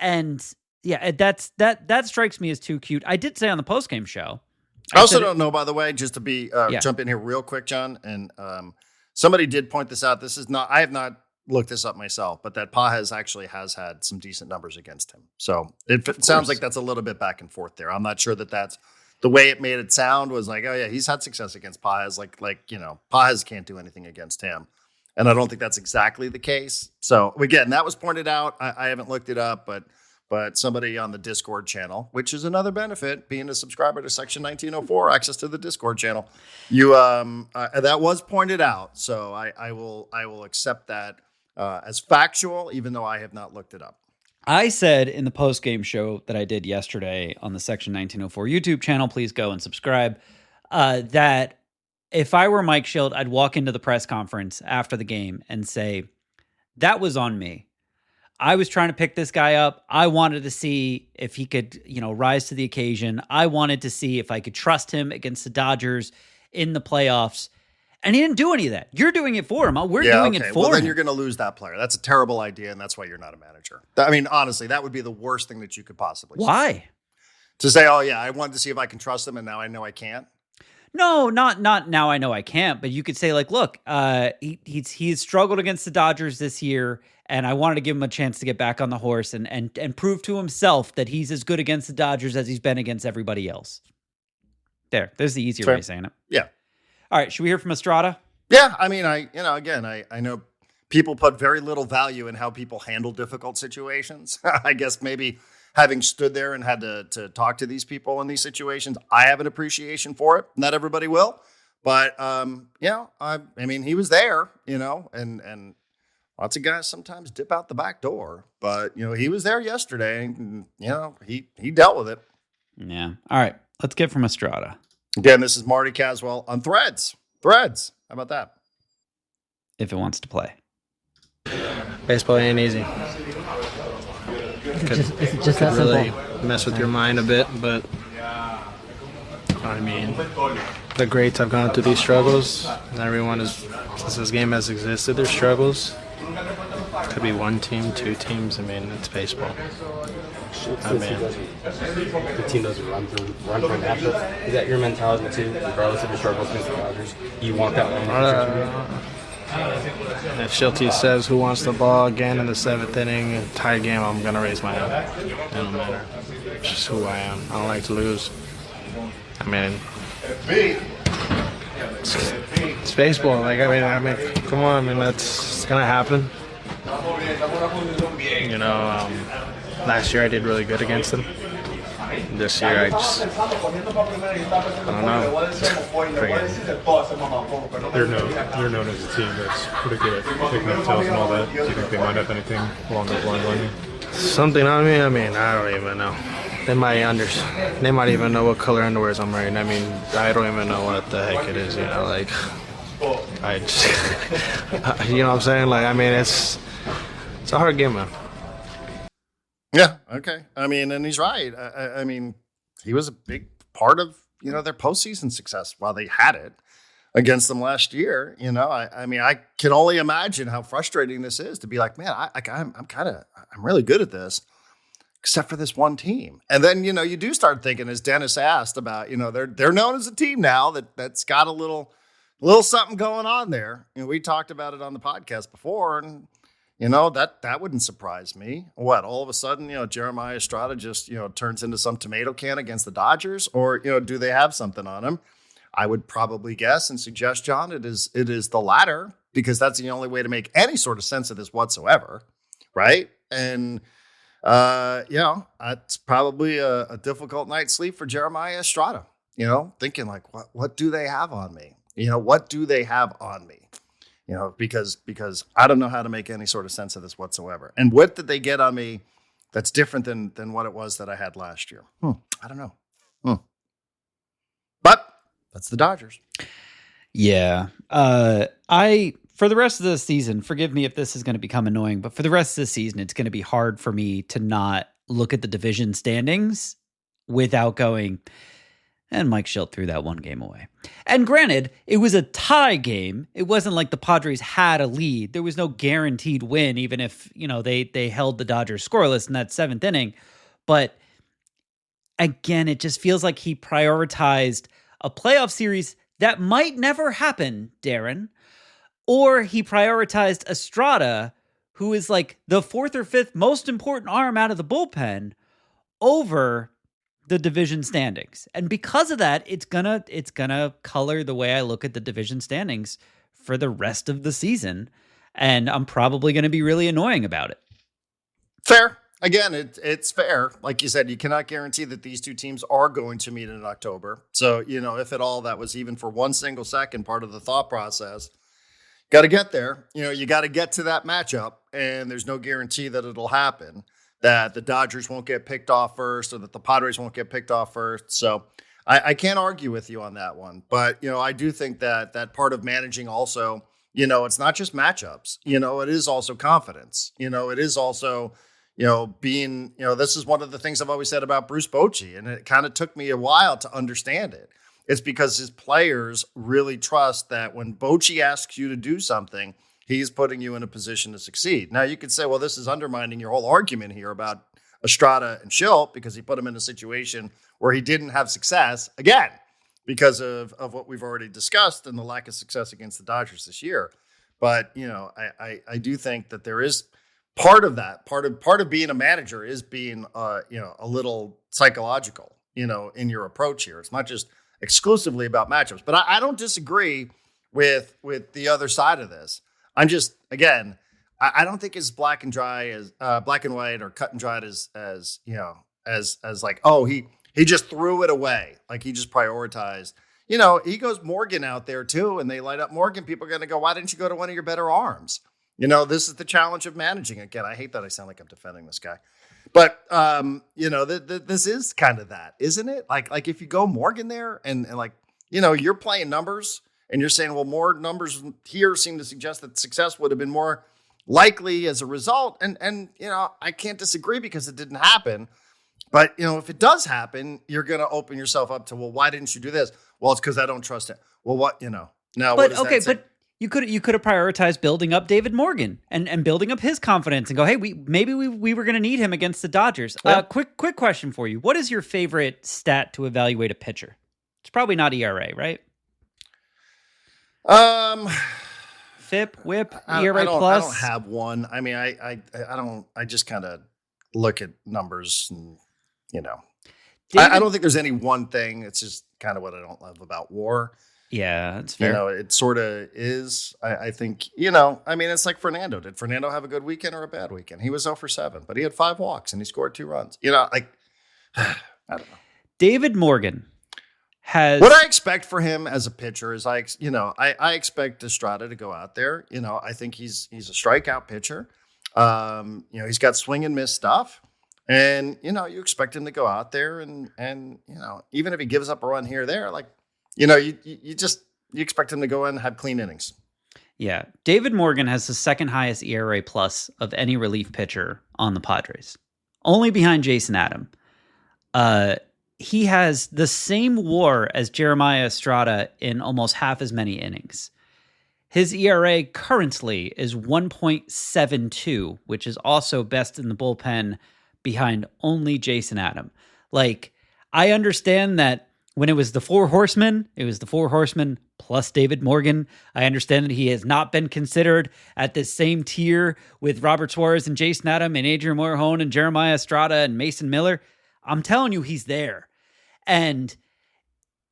And yeah, that strikes me as too cute. I did say on the postgame show. I also don't know, by the way, just to be jump in here real quick, John, and somebody did point this out. This is not. I have not looked this up myself, but that Pages actually has had some decent numbers against him. So it sounds like that's a little bit back and forth there. I'm not sure that that's the way it made it sound. Was like, oh yeah, he's had success against Pages. Pages can't do anything against him. And I don't think that's exactly the case. So again, that was pointed out. I haven't looked it up, but but somebody on the Discord channel, which is another benefit, being a subscriber to Section 1904, access to the Discord channel. You that was pointed out, so I will accept that as factual, even though I have not looked it up. I said in the post-game show that I did yesterday on the Section 1904 YouTube channel, please go and subscribe, that if I were Mike Shildt, I'd walk into the press conference after the game and say, that was on me. I was trying to pick this guy up. I wanted to see if he could, rise to the occasion. I wanted to see if I could trust him against the Dodgers in the playoffs. And he didn't do any of that. You're doing it for him. We're doing it for him. Well, then you're going to lose that player. That's a terrible idea, and that's why you're not a manager. I mean, honestly, that would be the worst thing that you could possibly say. Why? To say, oh, yeah, I wanted to see if I can trust him, and now I know I can't? No, not now I know I can't, but you could say, like, look, he's struggled against the Dodgers this year, and I wanted to give him a chance to get back on the horse and prove to himself that he's as good against the Dodgers as he's been against everybody else. There's the easier way of saying it. Yeah. All right, should we hear from Estrada? Yeah, I mean, I know people put very little value in how people handle difficult situations. I guess maybe having stood there and had to talk to these people in these situations, I have an appreciation for it. Not everybody will, but I mean, he was there, and lots of guys sometimes dip out the back door, but he was there yesterday, and he dealt with it. Yeah. All right, let's get from Estrada. Again, this is Marty Caswell on Threads. How about that? If it wants to play. Baseball ain't easy. It's just that really simple. Mess with your mind a bit, but I mean, the greats have gone through these struggles. And everyone is, since this game has existed, there's struggles. Could be one team, two teams. I mean, it's baseball. The team doesn't run for matchups. Is that your mentality too, regardless of the struggles against the Dodgers? You want that one? If Shildt says who wants the ball again in the 7th inning, tie game, I'm gonna raise my hand. It don't matter. It's just who I am. I don't like to lose. I mean, it's baseball. I mean, come on. I mean, it's gonna happen. Last year I did really good against them. This year I don't know. They're known as a team that's pretty good at picking up tails and all that. Do you think they might have anything along those lines on you? Something on me? I mean, I don't even know. They might even know what color underwears I'm wearing. I mean, I don't even know what the heck it is. I just, you know what I'm saying? I mean, it's a hard game, man. Yeah. Okay. I mean, and he's right. I mean, he was a big part of, their postseason success while they had it against them last year. I mean, I can only imagine how frustrating this is to be like, man, I'm really good at this, except for this one team. And then, you do start thinking, as Dennis asked about, they're known as a team now that's got a little something going on there. We talked about it on the podcast before, and that wouldn't surprise me. What, all of a sudden, Jeremiah Estrada just, turns into some tomato can against the Dodgers? Or, do they have something on him? I would probably guess and suggest, John, it is the latter, because that's the only way to make any sort of sense of this whatsoever, right? And, it's probably a difficult night's sleep for Jeremiah Estrada, thinking like, what do they have on me? What do they have on me? Because I don't know how to make any sort of sense of this whatsoever. And what did they get on me that's different than what it was that I had last year? I don't know. But that's the Dodgers. Yeah. For the rest of the season, forgive me if this is going to become annoying, but for the rest of the season, it's going to be hard for me to not look at the division standings without going, and Mike Shildt threw that one game away. And granted, it was a tie game. It wasn't like the Padres had a lead. There was no guaranteed win, even if, they held the Dodgers scoreless in that 7th inning. But again, it just feels like he prioritized a playoff series that might never happen, Darren. Or he prioritized Estrada, who is like the 4th or 5th most important arm out of the bullpen, over the division standings. And because of that, it's gonna color the way I look at the division standings for the rest of the season. And I'm probably going to be really annoying about it. Fair. again, it's fair. Like you said, you cannot guarantee that these two teams are going to meet in October. So, if at all that was even for 1 single second part of the thought process, got to get there. You got to get to that matchup, and there's no guarantee that it'll happen, that the Dodgers won't get picked off first or that the Padres won't get picked off first. So I can't argue with you on that one. But, I do think that part of managing also, it's not just matchups. It is also confidence. It is also, being, this is one of the things I've always said about Bruce Bochy, and it kind of took me a while to understand it. It's because his players really trust that when Bochy asks you to do something, he's putting you in a position to succeed. Now, you could say, well, this is undermining your whole argument here about Estrada and Shildt because he put him in a situation where he didn't have success, again, because of what we've already discussed and the lack of success against the Dodgers this year. But, I do think that there is part of that. Part of being a manager is being, a little psychological, in your approach here. It's not just exclusively about matchups. But I don't disagree with the other side of this. I'm just, again, I don't think it's black and dry as black and white or cut and dried as like, oh, he just threw it away. Like he just prioritized. He goes Morgan out there too, and they light up Morgan. People are going to go, why didn't you go to one of your better arms? This is the challenge of managing. Again, I hate that I sound like I'm defending this guy. But, this is kind of that, isn't it? Like if you go Morgan there and like, you're playing numbers and you're saying, well, more numbers here seem to suggest that success would have been more likely as a result. And I can't disagree because it didn't happen. But, if it does happen, you're going to open yourself up to, well, why didn't you do this? Well, it's because I don't trust it. Well, what, now but, what does okay, that say? but you could have prioritized building up David Morgan and building up his confidence and go, hey, we were going to need him against the Dodgers. Yeah. Quick question for you. What is your favorite stat to evaluate a pitcher? It's probably not ERA, right? FIP, WHIP, ERA plus. I don't have one. I mean, I don't. I just kind of look at numbers and I don't think there's any one thing. It's just kind of what I don't love about WAR. Yeah, that's fair. It sort of is. I think, I mean, it's like Fernando. Did Fernando have a good weekend or a bad weekend? He was 0 for 7, but he had 5 walks and he scored 2 runs. I don't know. David Morgan has. What I expect for him as a pitcher is I expect Estrada to go out there. I think he's a strikeout pitcher. He's got swing and miss stuff. And, you expect him to go out there and even if he gives up a run here or there, like, you expect him to go in and have clean innings. Yeah. David Morgan has the second highest ERA plus of any relief pitcher on the Padres, only behind Jason Adam. He has the same WAR as Jeremiah Estrada in almost half as many innings. His ERA currently is 1.72, which is also best in the bullpen behind only Jason Adam. Like, I understand that when it was the 4 horsemen, it was the 4 horsemen plus David Morgan. I understand that he has not been considered at this same tier with Robert Suarez and Jason Adam and Adrian Morejon and Jeremiah Estrada and Mason Miller. I'm telling you, he's there. And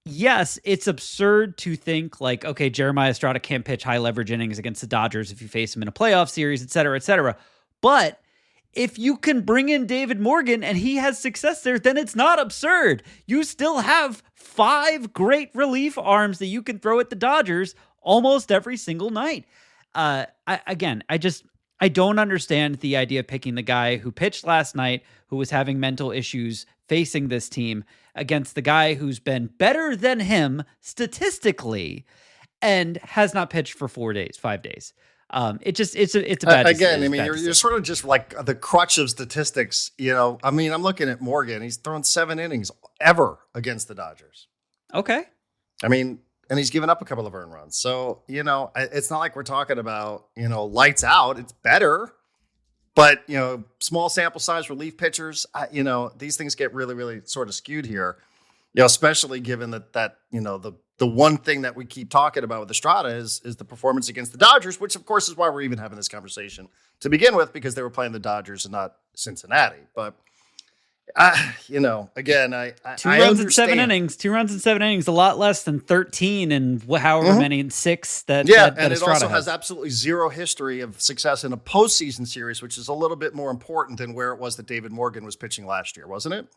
yes, it's absurd to think like, okay, Jeremiah Estrada can't pitch high leverage innings against the Dodgers if you face him in a playoff series, et cetera, et cetera. But if you can bring in David Morgan and he has success there, then it's not absurd. You still have 5 great relief arms that you can throw at the Dodgers almost every single night. I don't understand the idea of picking the guy who pitched last night, who was having mental issues facing this team, against the guy who's been better than him statistically and has not pitched for 5 days. It's a bad again. I mean, you're sort of just like the crutch of statistics. I mean, I'm looking at Morgan. He's thrown 7 innings ever against the Dodgers. Okay. I mean, and he's given up a couple of earned runs. So it's not like we're talking about lights out. It's better, but small sample size relief pitchers. These things get really, really sort of skewed here. Especially given that the one thing that we keep talking about with Estrada is the performance against the Dodgers, which of course is why we're even having this conversation to begin with, because they were playing the Dodgers and not Cincinnati. But Again, I Two I runs in 7 understand. innings. 2 runs in 7 innings. A lot less than 13 and however many in 6 that Yeah, that and it Estrada also has. has absolutely zero history of success in a postseason series, which is a little bit more important than where it was that David Morgan was pitching last year, wasn't it?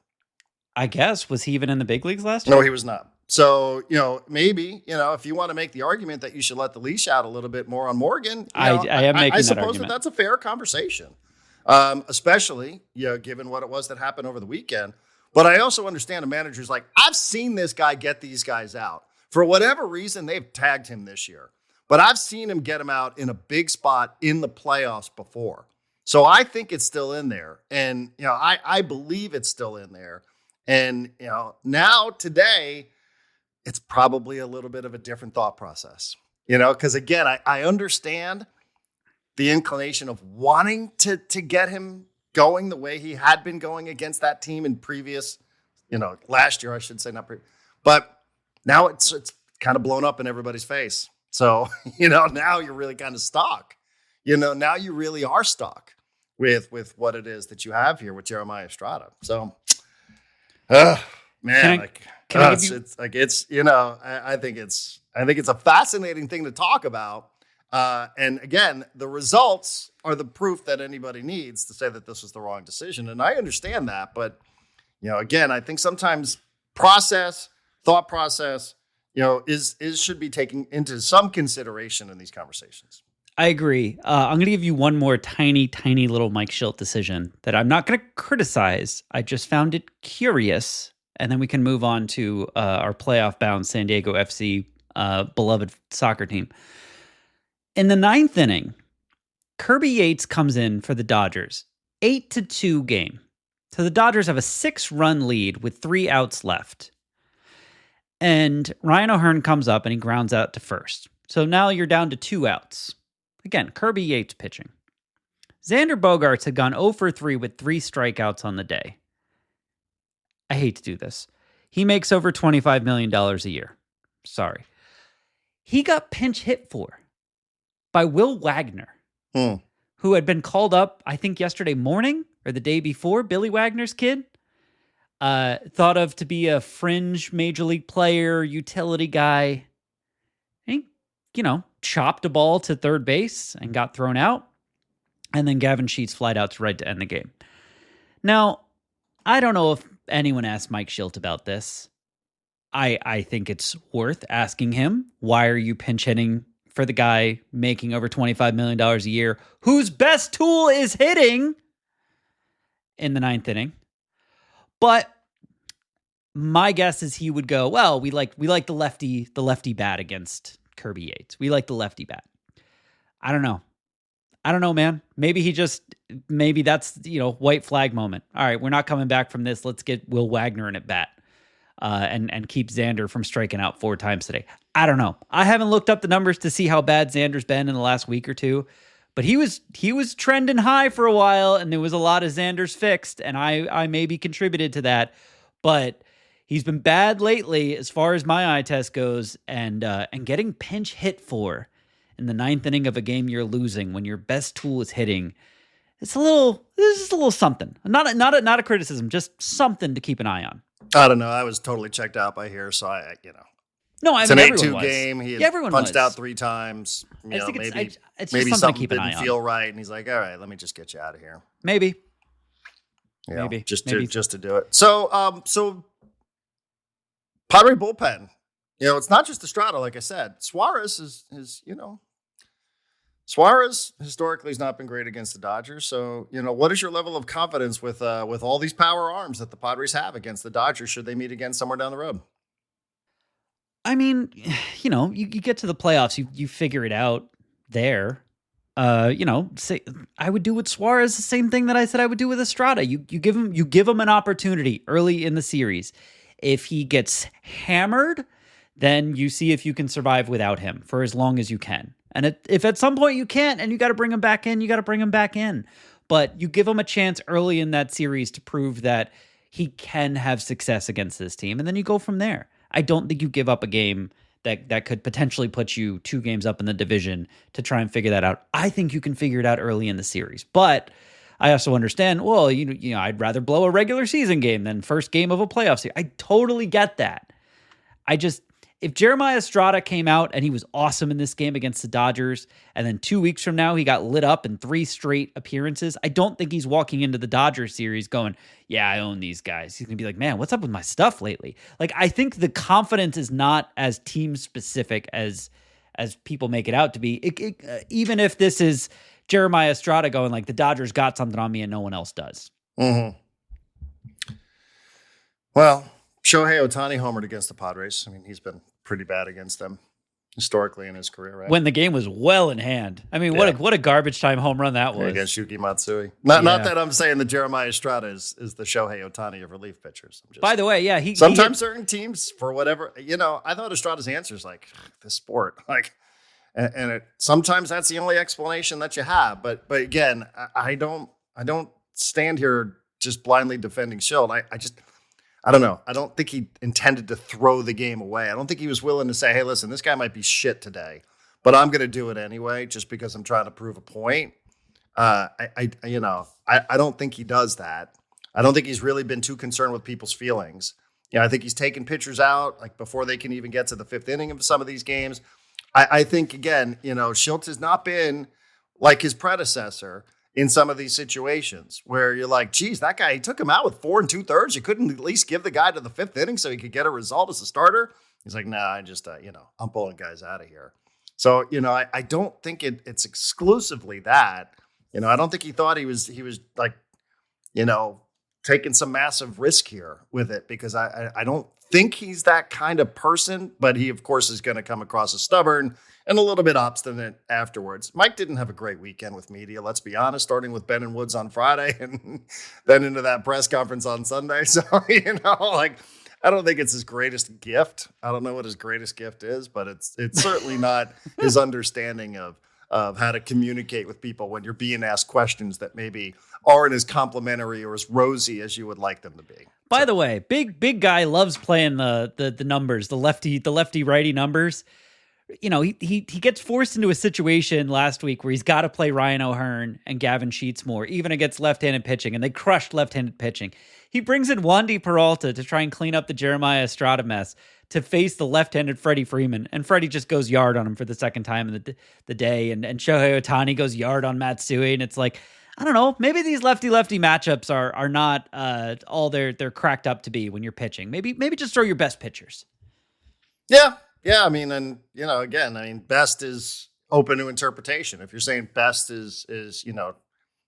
I guess, was he even in the big leagues last year? No, he was not. So, maybe, if you want to make the argument that you should let the leash out a little bit more on Morgan, I am making I that suppose argument. that's a fair conversation, especially, given what it was that happened over the weekend. But I also understand a manager's like, I've seen this guy get these guys out. For whatever reason, they've tagged him this year. But I've seen him get him out in a big spot in the playoffs before. So I think it's still in there. And, I believe it's still in there. And, now today, it's probably a little bit of a different thought process, because again, I understand the inclination of wanting to get him going the way he had been going against that team in previous, last year, I should say, but now it's kind of blown up in everybody's face. So, now you're really kind of stuck, now you really are stuck with what it is that you have here with Jeremiah Estrada. So, man, I think it's a fascinating thing to talk about. And again, the results are the proof that anybody needs to say that this was the wrong decision. And I understand that, but again, I think sometimes thought process, should be taken into some consideration in these conversations. I agree. I'm going to give you one more tiny, tiny little Mike Shildt decision that I'm not going to criticize. I just found it curious. And then we can move on to our playoff-bound San Diego FC beloved soccer team. In the 9th inning, Kirby Yates comes in for the Dodgers. 8-2 game. So the Dodgers have a 6-run lead with 3 outs left. And Ryan O'Hearn comes up and he grounds out to first. So now you're down to 2 outs. Again, Kirby Yates pitching. Xander Bogaerts had gone 0 for 3 with 3 strikeouts on the day. I hate to do this. He makes over $25 million a year. Sorry. He got pinch hit for by Will Wagner, who had been called up, I think, yesterday morning or the day before. Billy Wagner's kid. Thought of to be a fringe major league player, utility guy. He, chopped a ball to third base and got thrown out. And then Gavin Sheets flied out to right to end the game. Now, I don't know if anyone asked Mike Shildt about this. I think it's worth asking him, why are you pinch hitting for the guy making over $25 million a year, whose best tool is hitting in the 9th inning? But my guess is he would go, well, we like the lefty bat against Kirby Yates. We like the lefty bat. I don't know, man. Maybe that's, white flag moment. All right, we're not coming back from this. Let's get Will Wagner in at bat and keep Xander from striking out 4 times today. I don't know. I haven't looked up the numbers to see how bad Xander's been in the last week or two, but he was trending high for a while, and there was a lot of Xander's fixed, and I maybe contributed to that, but he's been bad lately as far as my eye test goes, and getting pinch hit for in the 9th inning of a game you're losing when your best tool is hitting, this is a little something. Not a criticism, just something to keep an eye on. I don't know. I was totally checked out by here, so No, I it's mean, an everyone 8-2 was. game. He had Everyone punched was. out 3 times. I think it's just Maybe something to keep an didn't eye on. feel right, and he's like, "All right, let me just get you out of here." Maybe. Just to do it. So Padre bullpen. It's not just Estrada, like I said. Suarez is Suarez historically has not been great against the Dodgers. So, what is your level of confidence with all these power arms that the Padres have against the Dodgers should they meet again somewhere down the road? I mean, you get to the playoffs, you figure it out there. Say I would do with Suarez the same thing that I said I would do with Estrada. You give him an opportunity early in the series. If he gets hammered, then you see if you can survive without him for as long as you can. And if at some point you can't and you got to bring him back in, you got to bring him back in. But you give him a chance early in that series to prove that he can have success against this team, and then you go from there. I don't think you give up a game that could potentially put you 2 games up in the division to try and figure that out. I think you can figure it out early in the series. But I also understand, well, you know, I'd rather blow a regular season game than first game of a playoff series. I totally get that. If Jeremiah Estrada came out and he was awesome in this game against the Dodgers, and then 2 weeks from now he got lit up in 3 straight appearances, I don't think he's walking into the Dodgers series going, yeah, I own these guys. He's going to be like, man, what's up with my stuff lately? Like, I think the confidence is not as team specific as people make it out to be. Even if this is Jeremiah Estrada going like, the Dodgers got something on me and no one else does. Mm-hmm. Well, Shohei Ohtani homered against the Padres. I mean, he's been pretty bad against them historically in his career, right? When the game was well in hand. I mean, what a garbage time home run that was. Against Yuki Matsui. Not that I'm saying that Jeremiah Estrada is the Shohei Ohtani of relief pitchers. By the way, yeah. Sometimes certain teams, for whatever, I thought Estrada's answer is like, this sport. Like, and sometimes that's the only explanation that you have. But again, I don't stand here just blindly defending Shildt. I don't know. I don't think he intended to throw the game away. I don't think he was willing to say, hey, listen, this guy might be shit today, but I'm going to do it anyway just because I'm trying to prove a point. I don't think he does that. I don't think he's really been too concerned with people's feelings. I think he's taken pitchers out like before they can even get to the 5th inning of some of these games. I think, again, Shildt has not been like his predecessor in some of these situations where you're like, geez, that guy, he took him out with 4 2/3. You couldn't at least give the guy to the 5th inning so he could get a result as a starter. He's like, nah, I just, I'm pulling guys out of here. So, I don't think it's exclusively that. I don't think he thought he was like, taking some massive risk here with it because I don't think he's that kind of person, but he, of course, is going to come across as stubborn and a little bit obstinate afterwards. Mike didn't have a great weekend with media, let's be honest, starting with Ben and Woods on Friday and then into that press conference on Sunday. So, I don't think it's his greatest gift. I don't know what his greatest gift is, but it's certainly not his understanding of how to communicate with people when you're being asked questions that maybe aren't as complimentary or as rosy as you would like them to be. By the way, big guy loves playing the numbers, the lefty righty numbers. He gets forced into a situation last week where he's got to play Ryan O'Hearn and Gavin Sheets more, even against left-handed pitching, and they crushed left-handed pitching. He brings in Wandy Peralta to try and clean up the Jeremiah Estrada mess to face the left-handed Freddie Freeman, and Freddie just goes yard on him for the second time in the day, and Shohei Ohtani goes yard on Matsui, and it's like, I don't know, maybe these lefty-lefty matchups are not all they're cracked up to be when you're pitching. Maybe just throw your best pitchers. Yeah, I mean, and, again, best is open to interpretation. If you're saying best is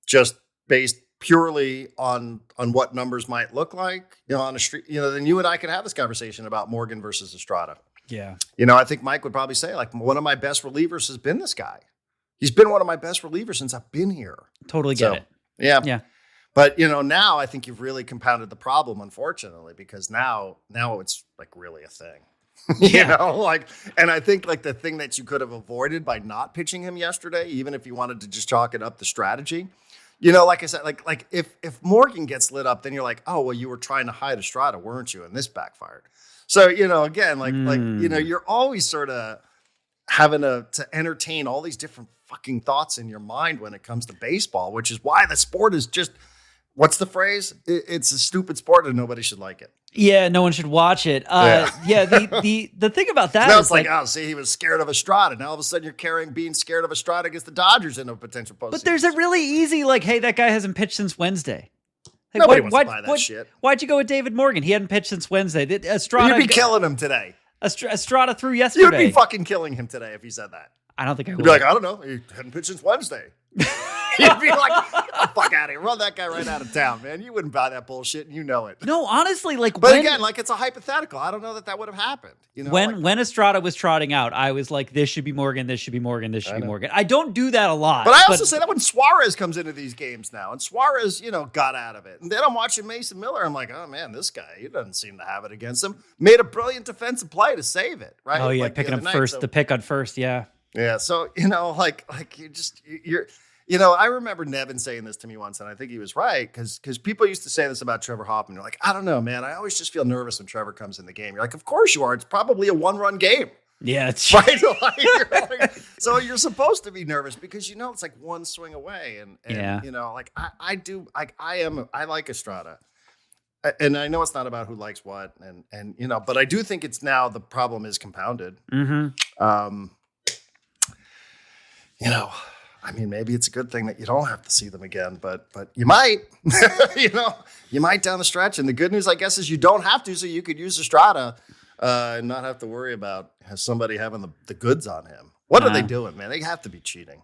just based purely on what numbers might look like, on a street, then you and I can have this conversation about Morgan versus Estrada. Yeah. I think Mike would probably say, like, one of my best relievers has been this guy. He's been one of my best relievers since I've been here. Totally get it. Yeah. But, now I think you've really compounded the problem, unfortunately, because now it's like really a thing. And I think like the thing that you could have avoided by not pitching him yesterday, even if you wanted to just chalk it up the strategy, like I said, like if Morgan gets lit up, then you're like, oh, well, you were trying to hide Estrada, weren't you? And this backfired. So, again, you're always sort of having to entertain all these different fucking thoughts in your mind when it comes to baseball, which is why the sport is just, what's the phrase? It's a stupid sport and nobody should like it. Yeah, no one should watch it. The thing about that now is it's oh, see, he was scared of Estrada. Now all of a sudden you're carrying being scared of Estrada against the Dodgers in a potential postseason. But there's a really easy, hey, that guy hasn't pitched since Wednesday. Nobody wants to buy that shit. Why'd you go with David Morgan? He hadn't pitched since Wednesday. Estrada, you'd be killing him today. Estrada threw yesterday. You'd be fucking killing him today if he said that. I don't think I would. You'd be like, I don't know. He hadn't pitched since Wednesday. You'd be like, get the fuck out of here. Run that guy right out of town, man. You wouldn't buy that bullshit, and you know it. No, honestly, But again, it's a hypothetical. I don't know that would have happened. When Estrada was trotting out, I was like, this should be Morgan, this should be Morgan, this should be Morgan. I don't do that a lot. But I also say that when Suarez comes into these games now, and Suarez, got out of it. And then I'm watching Mason Miller. I'm like, oh, man, this guy, he doesn't seem to have it against him. Made a brilliant defensive play to save it, right? Oh, yeah, picking up first, the pick on first, yeah. Yeah, so, I remember Nevin saying this to me once, and I think he was right, because people used to say this about Trevor Hoffman. You're like, I don't know, man. I always just feel nervous when Trevor comes in the game. You're like, of course you are. It's probably a one-run game. Yeah, it's right? So you're supposed to be nervous because it's like one swing away, and Yeah. like I like Estrada, and I know it's not about who likes what, and but I do think it's now the problem is compounded. Mm-hmm. I mean, maybe it's a good thing that you don't have to see them again, but you might, you might down the stretch. And the good news, I guess, is you don't have to, so you could use Estrada and not have to worry about somebody having the goods on him. What are they doing, man? They have to be cheating.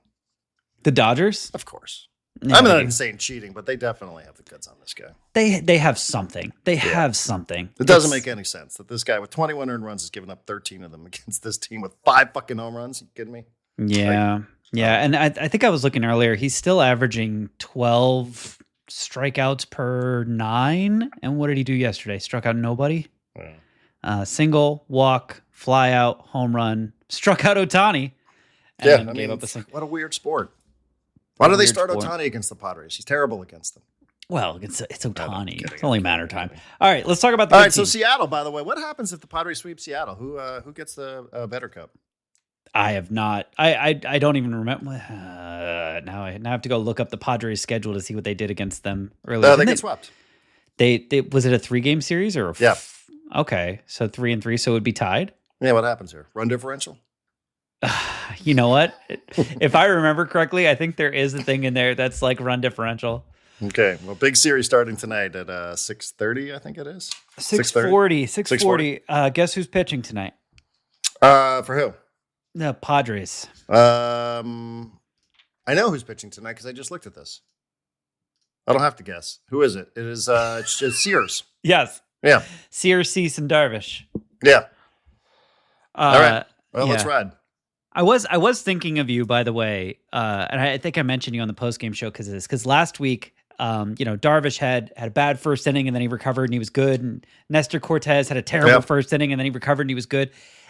The Dodgers? Of course. Yeah, I'm not even saying cheating, but they definitely have the goods on this guy. They have something. They have something. It doesn't make any sense that this guy with 21 earned runs is giving up 13 of them against this team with 5 fucking home runs. You kidding me? Yeah. Yeah, and I think I was looking earlier. He's still averaging 12 strikeouts per 9. And what did he do yesterday? Struck out nobody. Yeah. Single, walk, fly out, home run. Struck out Ohtani. And gave up a single. What a weird sport. Why do they start sport. Ohtani against the Padres? He's terrible against them. Well, it's Ohtani. Kidding, It's only a matter of time. All right, let's talk about the All good right, so team. Seattle, by the way, what happens if the Padres sweep Seattle? Who gets the better cup? I have not. I don't even remember. Now I have to go look up the Padres schedule to see what they did against them earlier. They get swept. They was it a 3-game series or Yeah. Okay, so 3-3, so it would be tied. Yeah, what happens here? Run differential? You know what? If I remember correctly, I think there is a thing in there that's like run differential. Okay, well, big series starting tonight at 6:30, I think it is. 6:40. 6:40. Guess who's pitching tonight? For who? The Padres. I know who's pitching tonight because I just looked at this. I don't have to guess. Who is it? It is it's just Sears. Yes. Yeah. Sears, Cease, and Darvish. Yeah. All right. Well, yeah. let's ride. I was thinking of you, by the way, and I think I mentioned you on the postgame show because of this. Because last week, Darvish had a bad first inning and then he recovered and he was good. And Nestor Cortez had a terrible first inning and then he recovered and he was good.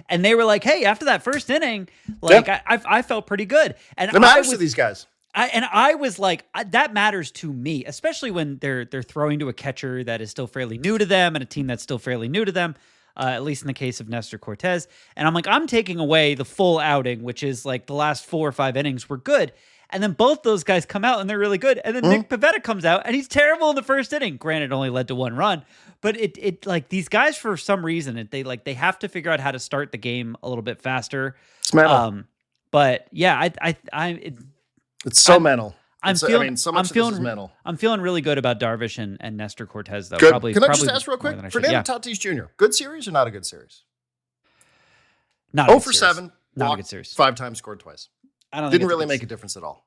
And they were like, "Hey, after that first inning, I felt pretty good." And it matters to these guys. I was like, that matters to me, especially when they're throwing to a catcher that is still fairly new to them and a team that's still fairly new to them. At least in the case of Nestor Cortez. And I'm like, I'm taking away the full outing, which is like the last 4 or 5 innings were good. And then both those guys come out and they're really good. And then Nick Pivetta comes out and he's terrible in the first inning. Granted, it only led to 1 run, but it like these guys, for some reason, they have to figure out how to start the game a little bit faster. It's mental. But yeah, It's so mental. So much of this is mental. I'm feeling really good about Darvish and Nestor Cortez, though. Good. Probably, Can I just ask real quick? Fernando Tatis Jr., good series or not a good series? Not 0 for 7. Not a good series. 5 times, scored twice. I don't Didn't really make a difference at all.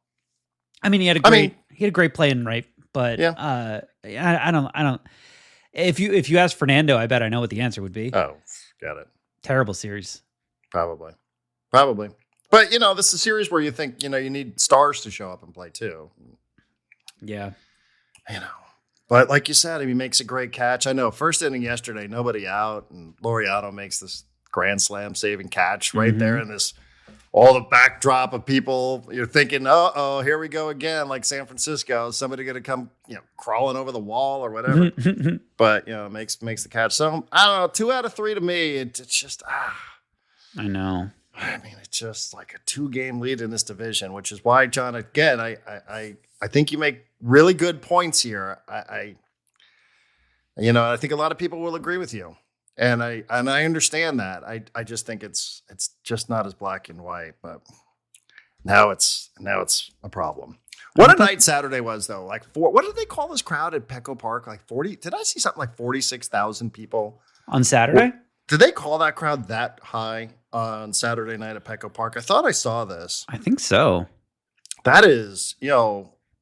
I mean, he had a great play in right, but I don't. If you ask Fernando, I bet I know what the answer would be. Oh, got it. Terrible series. Probably. But, this is a series where you think, you need stars to show up and play too. Yeah. But like you said, he makes a great catch. I know, first inning yesterday, nobody out, and Laureano makes this grand slam saving catch right there in this, all the backdrop of people. You're thinking, uh-oh, here we go again, like San Francisco. Is somebody going to come, crawling over the wall or whatever? But, makes the catch. So, I don't know, 2 out of 3 to me, it's just, I know. I mean, it's just like a 2-game lead in this division, which is why, John, again, I think you make really good points here. I think a lot of people will agree with you, and I understand that. I just think it's just not as black and white. But now it's a problem. What a night Saturday was, though. Like, what did they call this crowd at Petco Park? Like 40? Did I see something like 46,000 people on Saturday? Did they call that crowd that high on Saturday night at Petco Park? I thought I saw this. I think so. That is,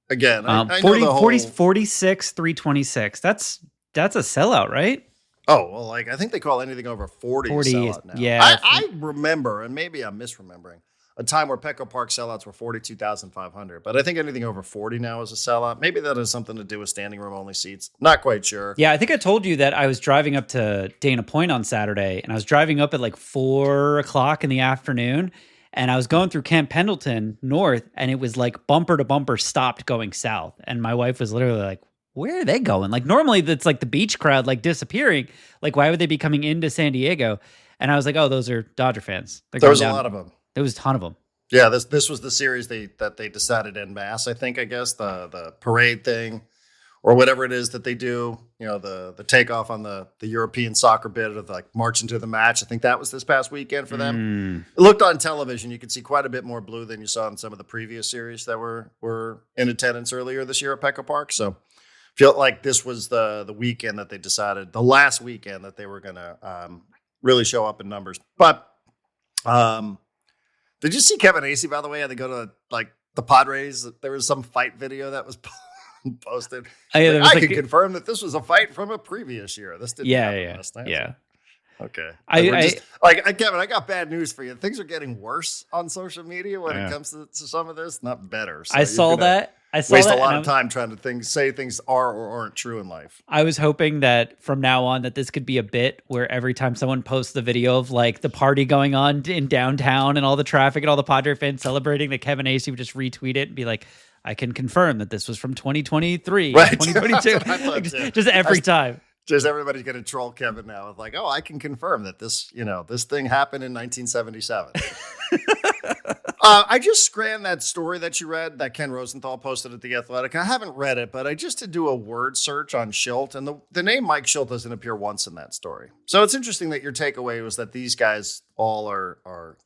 again, I 40, know the whole... 46, 326. That's a sellout, right? Oh, well, I think they call anything over 40 a sellout now. Yeah. I remember, and maybe I'm misremembering, a time where Petco Park sellouts were 42,500. But I think anything over 40 now is a sellout. Maybe that has something to do with standing room only seats. Not quite sure. Yeah, I think I told you that I was driving up to Dana Point on Saturday, and I was driving up at like 4 o'clock in the afternoon, and I was going through Camp Pendleton North, and it was like bumper to bumper stopped going south. And my wife was literally like, where are they going? Like normally that's like the beach crowd like disappearing. Like why would they be coming into San Diego? And I was like, oh, those are Dodger fans. There was a lot of them. There was a ton of them. Yeah, this was the series that they decided en masse. I think the parade thing or whatever it is that they do. You know, the takeoff on the European soccer bit of like marching to the match. I think that was this past weekend for them. It looked on television. You could see quite a bit more blue than you saw in some of the previous series that were in attendance earlier this year at Petco Park. So feel like this was the weekend that they decided, the last weekend that they were going to really show up in numbers. But did you see Kevin Acey, by the way? Had to go to like the Padres. There was some fight video that was posted. I can confirm that this was a fight from a previous year. This didn't happen last night. Yeah. Okay. Kevin, I got bad news for you. Things are getting worse on social media when it comes to some of this, not better. So I saw that. Waste a lot of time trying to say things are or aren't true in life. I was hoping that from now on that this could be a bit where every time someone posts the video of like the party going on in downtown and all the traffic and all the Padre fans celebrating, that Kevin Acey would just retweet it and be like, I can confirm that this was from 2023, right. 2022. Just every time. Just everybody's going to troll Kevin now with like, oh, I can confirm that this thing happened in 1977. I just scanned that story that you read that Ken Rosenthal posted at The Athletic. I haven't read it, but I just did do a word search on Shildt, and the name Mike Shildt doesn't appear once in that story. So it's interesting that your takeaway was that these guys all are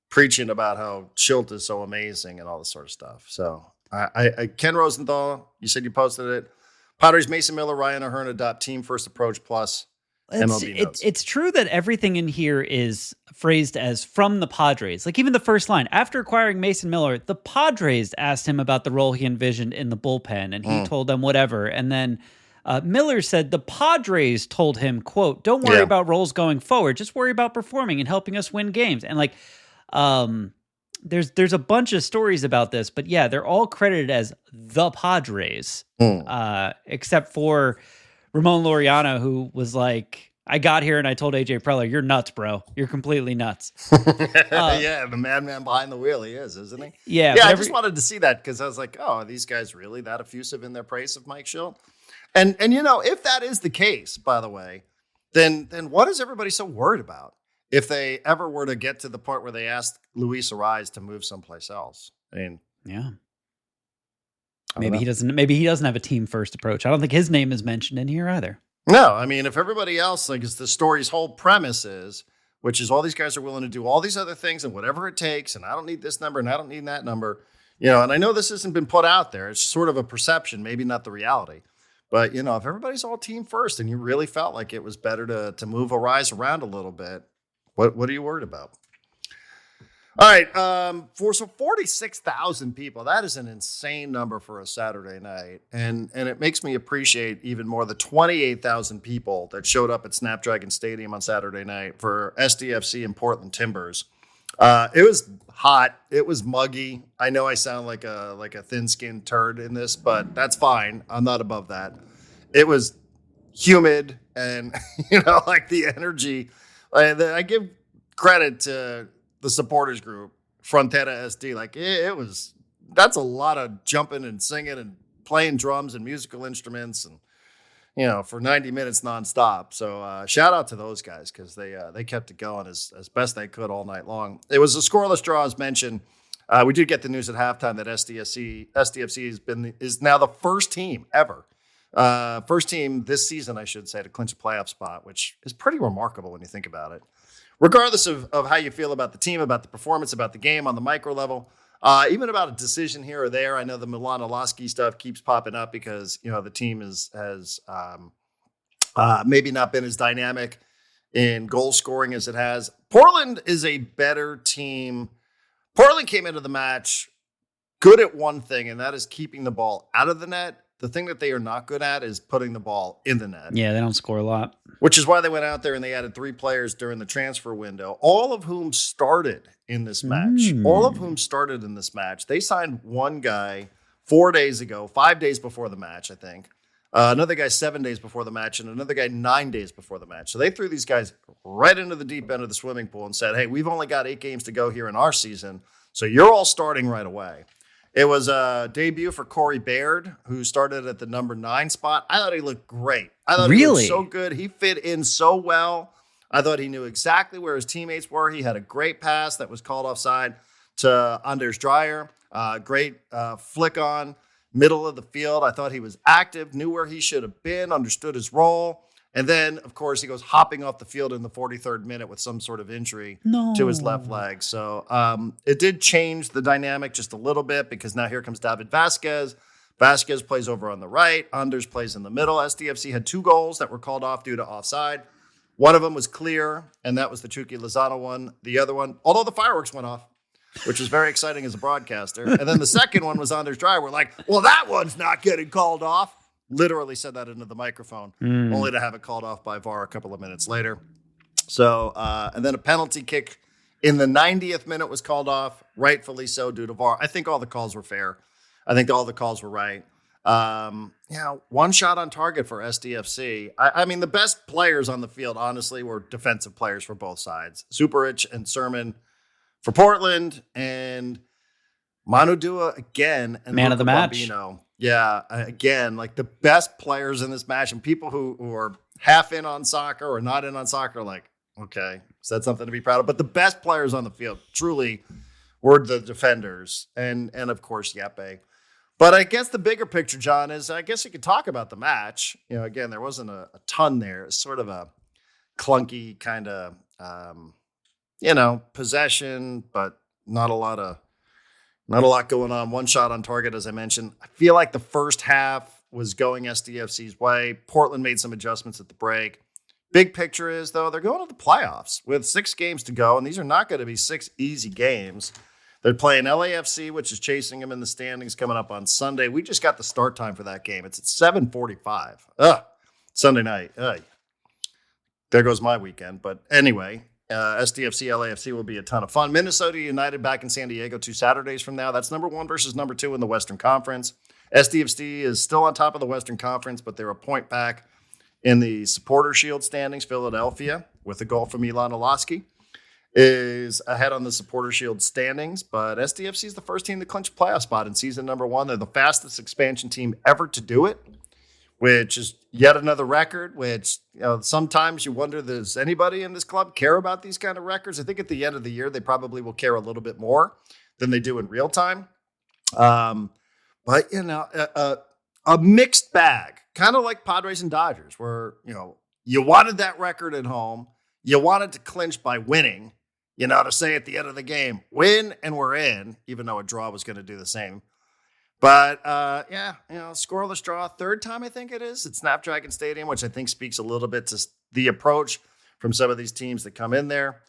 preaching about how Shildt is so amazing and all this sort of stuff. So I Ken Rosenthal, you said you posted it. Padres, Mason Miller, Ryan O'Hearn adopt team first approach plus MLB notes. It's true that everything in here is phrased as from the Padres. Like even the first line, after acquiring Mason Miller, the Padres asked him about the role he envisioned in the bullpen, and he told them whatever. And then Miller said the Padres told him, quote, don't worry about roles going forward. Just worry about performing and helping us win games. And like, there's a bunch of stories about this, but yeah, they're all credited as the Padres, except for Ramon Laureano, who was like, I got here and I told AJ Preller, you're nuts, bro. You're completely nuts. The madman behind the wheel he is, isn't he? Yeah. I just wanted to see that because I was like, oh, are these guys really that effusive in their praise of Mike Shildt? And if that is the case, by the way, then what is everybody so worried about? If they ever were to get to the part where they asked Luis Ariz to move someplace else, I mean, yeah, maybe he doesn't have a team first approach. I don't think his name is mentioned in here either. No, I mean, if everybody else, like, is the story's whole premise is, which is all these guys are willing to do all these other things and whatever it takes, and I don't need this number and I don't need that number, and I know this hasn't been put out there. It's sort of a perception, maybe not the reality. But, if everybody's all team first and you really felt like it was better to move Ariz around a little bit, what are you worried about? All right, for 46,000 people, that is an insane number for a Saturday night, and it makes me appreciate even more the 28,000 people that showed up at Snapdragon Stadium on Saturday night for SDFC and Portland Timbers. It was hot, it was muggy. I know I sound like a thin-skinned turd in this, but that's fine. I'm not above that. It was humid, and like the energy. I give credit to the supporters group, Frontera SD. Like that's a lot of jumping and singing and playing drums and musical instruments, and for 90 minutes nonstop. So shout out to those guys because they kept it going as best they could all night long. It was a scoreless draw, as mentioned. We did get the news at halftime that SDFC is now the first team ever. First team this season, I should say, to clinch a playoff spot, which is pretty remarkable when you think about it. Regardless of how you feel about the team, about the performance, about the game on the micro level, even about a decision here or there. I know the Milan Olaski stuff keeps popping up because, the team has maybe not been as dynamic in goal scoring as it has. Portland is a better team. Portland came into the match good at one thing, and that is keeping the ball out of the net. The thing that they are not good at is putting the ball in the net. Yeah, they don't score a lot. Which is why they went out there and they added 3 players during the transfer window, all of whom started in this match. They signed one guy 4 days ago, 5 days before the match, I think. Another guy 7 days before the match, and another guy 9 days before the match. So they threw these guys right into the deep end of the swimming pool and said, hey, we've only got 8 games to go here in our season, so you're all starting right away. It was a debut for Corey Baird, who started at the number 9 spot. I thought he looked great. I thought he looked so good. He fit in so well. I thought he knew exactly where his teammates were. He had a great pass that was called offside to Anders Dreyer. Great flick on middle of the field. I thought he was active, knew where he should have been, understood his role. And then, of course, he goes hopping off the field in the 43rd minute with some sort of injury to his left leg. So it did change the dynamic just a little bit, because now here comes David Vasquez. Vasquez plays over on the right. Anders plays in the middle. SDFC had 2 goals that were called off due to offside. One of them was clear, and that was the Chucky Lozano one. The other one, although the fireworks went off, which was very exciting as a broadcaster. And then the second one was Anders Dreyer. We're like, well, that one's not getting called off. Literally said that into the microphone, only to have it called off by VAR a couple of minutes later. So, and then a penalty kick in the 90th minute was called off, rightfully so, due to VAR. I think all the calls were fair. I think all the calls were right. One shot on target for SDFC. I mean, the best players on the field, honestly, were defensive players for both sides. Superich and Sermon for Portland, and Manu Dua again. And Man of the match. Bambino. Yeah, again, like the best players in this match, and people who are half in on soccer or not in on soccer are like, okay, is that something to be proud of? But the best players on the field truly were the defenders, and of course, Yepe. But I guess the bigger picture, John, is I guess you could talk about the match. You know, again, there wasn't a ton there. It's sort of a clunky kind of, possession, but not a lot going on. One shot on target, as I mentioned. I feel like the first half was going SDFC's way. Portland made some adjustments at the break. Big picture is, though, they're going to the playoffs with 6 games to go, and these are not going to be 6 easy games. They're playing LAFC, which is chasing them in the standings, coming up on Sunday. We just got the start time for that game. It's at 7:45. Sunday night. There goes my weekend. But anyway, SDFC, LAFC will be a ton of fun. Minnesota United back in San Diego 2 Saturdays from now. That's number 1 versus number 2 in the Western Conference. SDFC is still on top of the Western Conference, but they're a point back in the Supporter Shield standings. Philadelphia, with a goal from Milan Olaski, is ahead on the Supporter Shield standings, but SDFC is the first team to clinch a playoff spot in season number 1. They're the fastest expansion team ever to do it, which is yet another record, which sometimes you wonder, does anybody in this club care about these kind of records? I think at the end of the year, they probably will care a little bit more than they do in real time. But, a mixed bag, kind of like Padres and Dodgers, where, you wanted that record at home. You wanted to clinch by winning, to say at the end of the game, win and we're in, even though a draw was going to do the same. But, scoreless draw, 3rd time I think it is. It's Snapdragon Stadium, which I think speaks a little bit to the approach from some of these teams that come in there.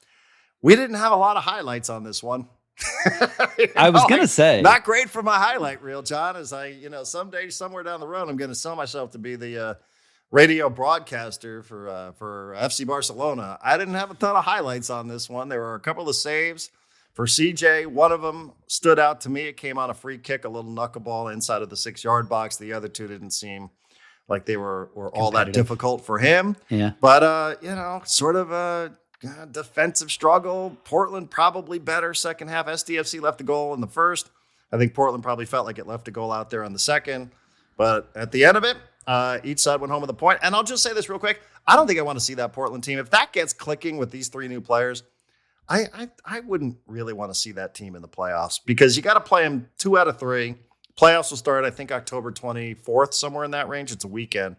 We didn't have a lot of highlights on this one. I was going to say. Not great for my highlight reel, John, as someday, somewhere down the road, I'm going to sell myself to be the radio broadcaster for FC Barcelona. I didn't have a ton of highlights on this one. There were a couple of saves for CJ. One of them stood out to me. It came on a free kick, a little knuckleball inside of the 6-yard box. The other 2 didn't seem like they were all that difficult for him. Yeah. But, sort of a defensive struggle. Portland probably better second half. SDFC left a goal in the first. I think Portland probably felt like it left a goal out there on the second. But at the end of it, each side went home with a point. And I'll just say this real quick. I don't think I want to see that Portland team. If that gets clicking with these 3 new players, I wouldn't really want to see that team in the playoffs, because you got to play them 2 out of 3. Playoffs will start, I think, October 24th, somewhere in that range. It's a weekend,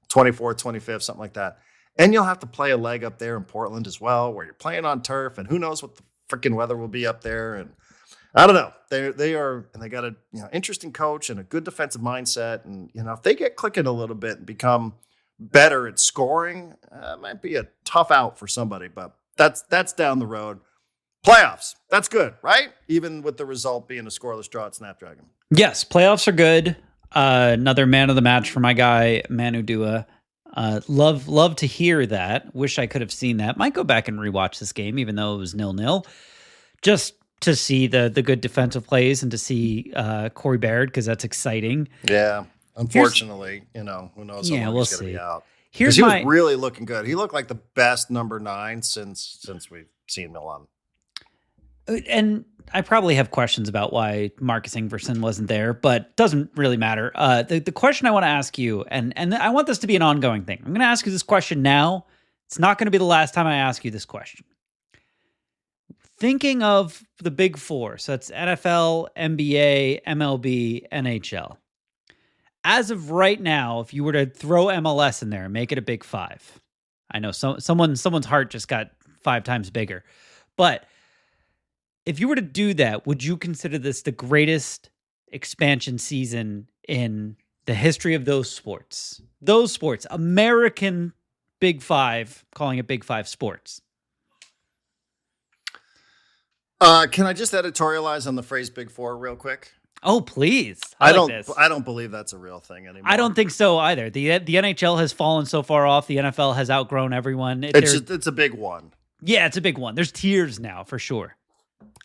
24th, 25th, something like that. And you'll have to play a leg up there in Portland as well, where you're playing on turf, and who knows what the freaking weather will be up there. And I don't know. They got a interesting coach and a good defensive mindset. And if they get clicking a little bit and become better at scoring, it might be a tough out for somebody. But that's down the road. Playoffs, that's good, right? Even with the result being a scoreless draw at Snapdragon. Yes, playoffs are good. Another man of the match for my guy Manu Dua. Love to hear that. Wish I could have seen that. Might go back and rewatch this game, even though it was 0-0, just to see the good defensive plays and to see Corey Baird, because that's exciting. Yeah, unfortunately, who knows? Yeah, we'll see. Be out. He was really looking good. He looked like the best number 9 since we've seen Milan. And I probably have questions about why Marcus Ingvarson wasn't there, but doesn't really matter. The question I want to ask you, and I want this to be an ongoing thing. I'm going to ask you this question now. It's not going to be the last time I ask you this question. Thinking of the big four, so it's NFL, NBA, MLB, NHL. As of right now, if you were to throw MLS in there and make it a big five, I know someone's heart just got 5 times bigger, but if you were to do that, would you consider this the greatest expansion season in the history of those sports? Those sports, American Big Five, calling it Big Five sports. Can I just editorialize on the phrase Big Four real quick? Oh, please. I don't believe that's a real thing anymore. I don't think so either. The NHL has fallen so far off. The NFL has outgrown everyone. It's a big one. Yeah, it's a big one. There's tiers now for sure.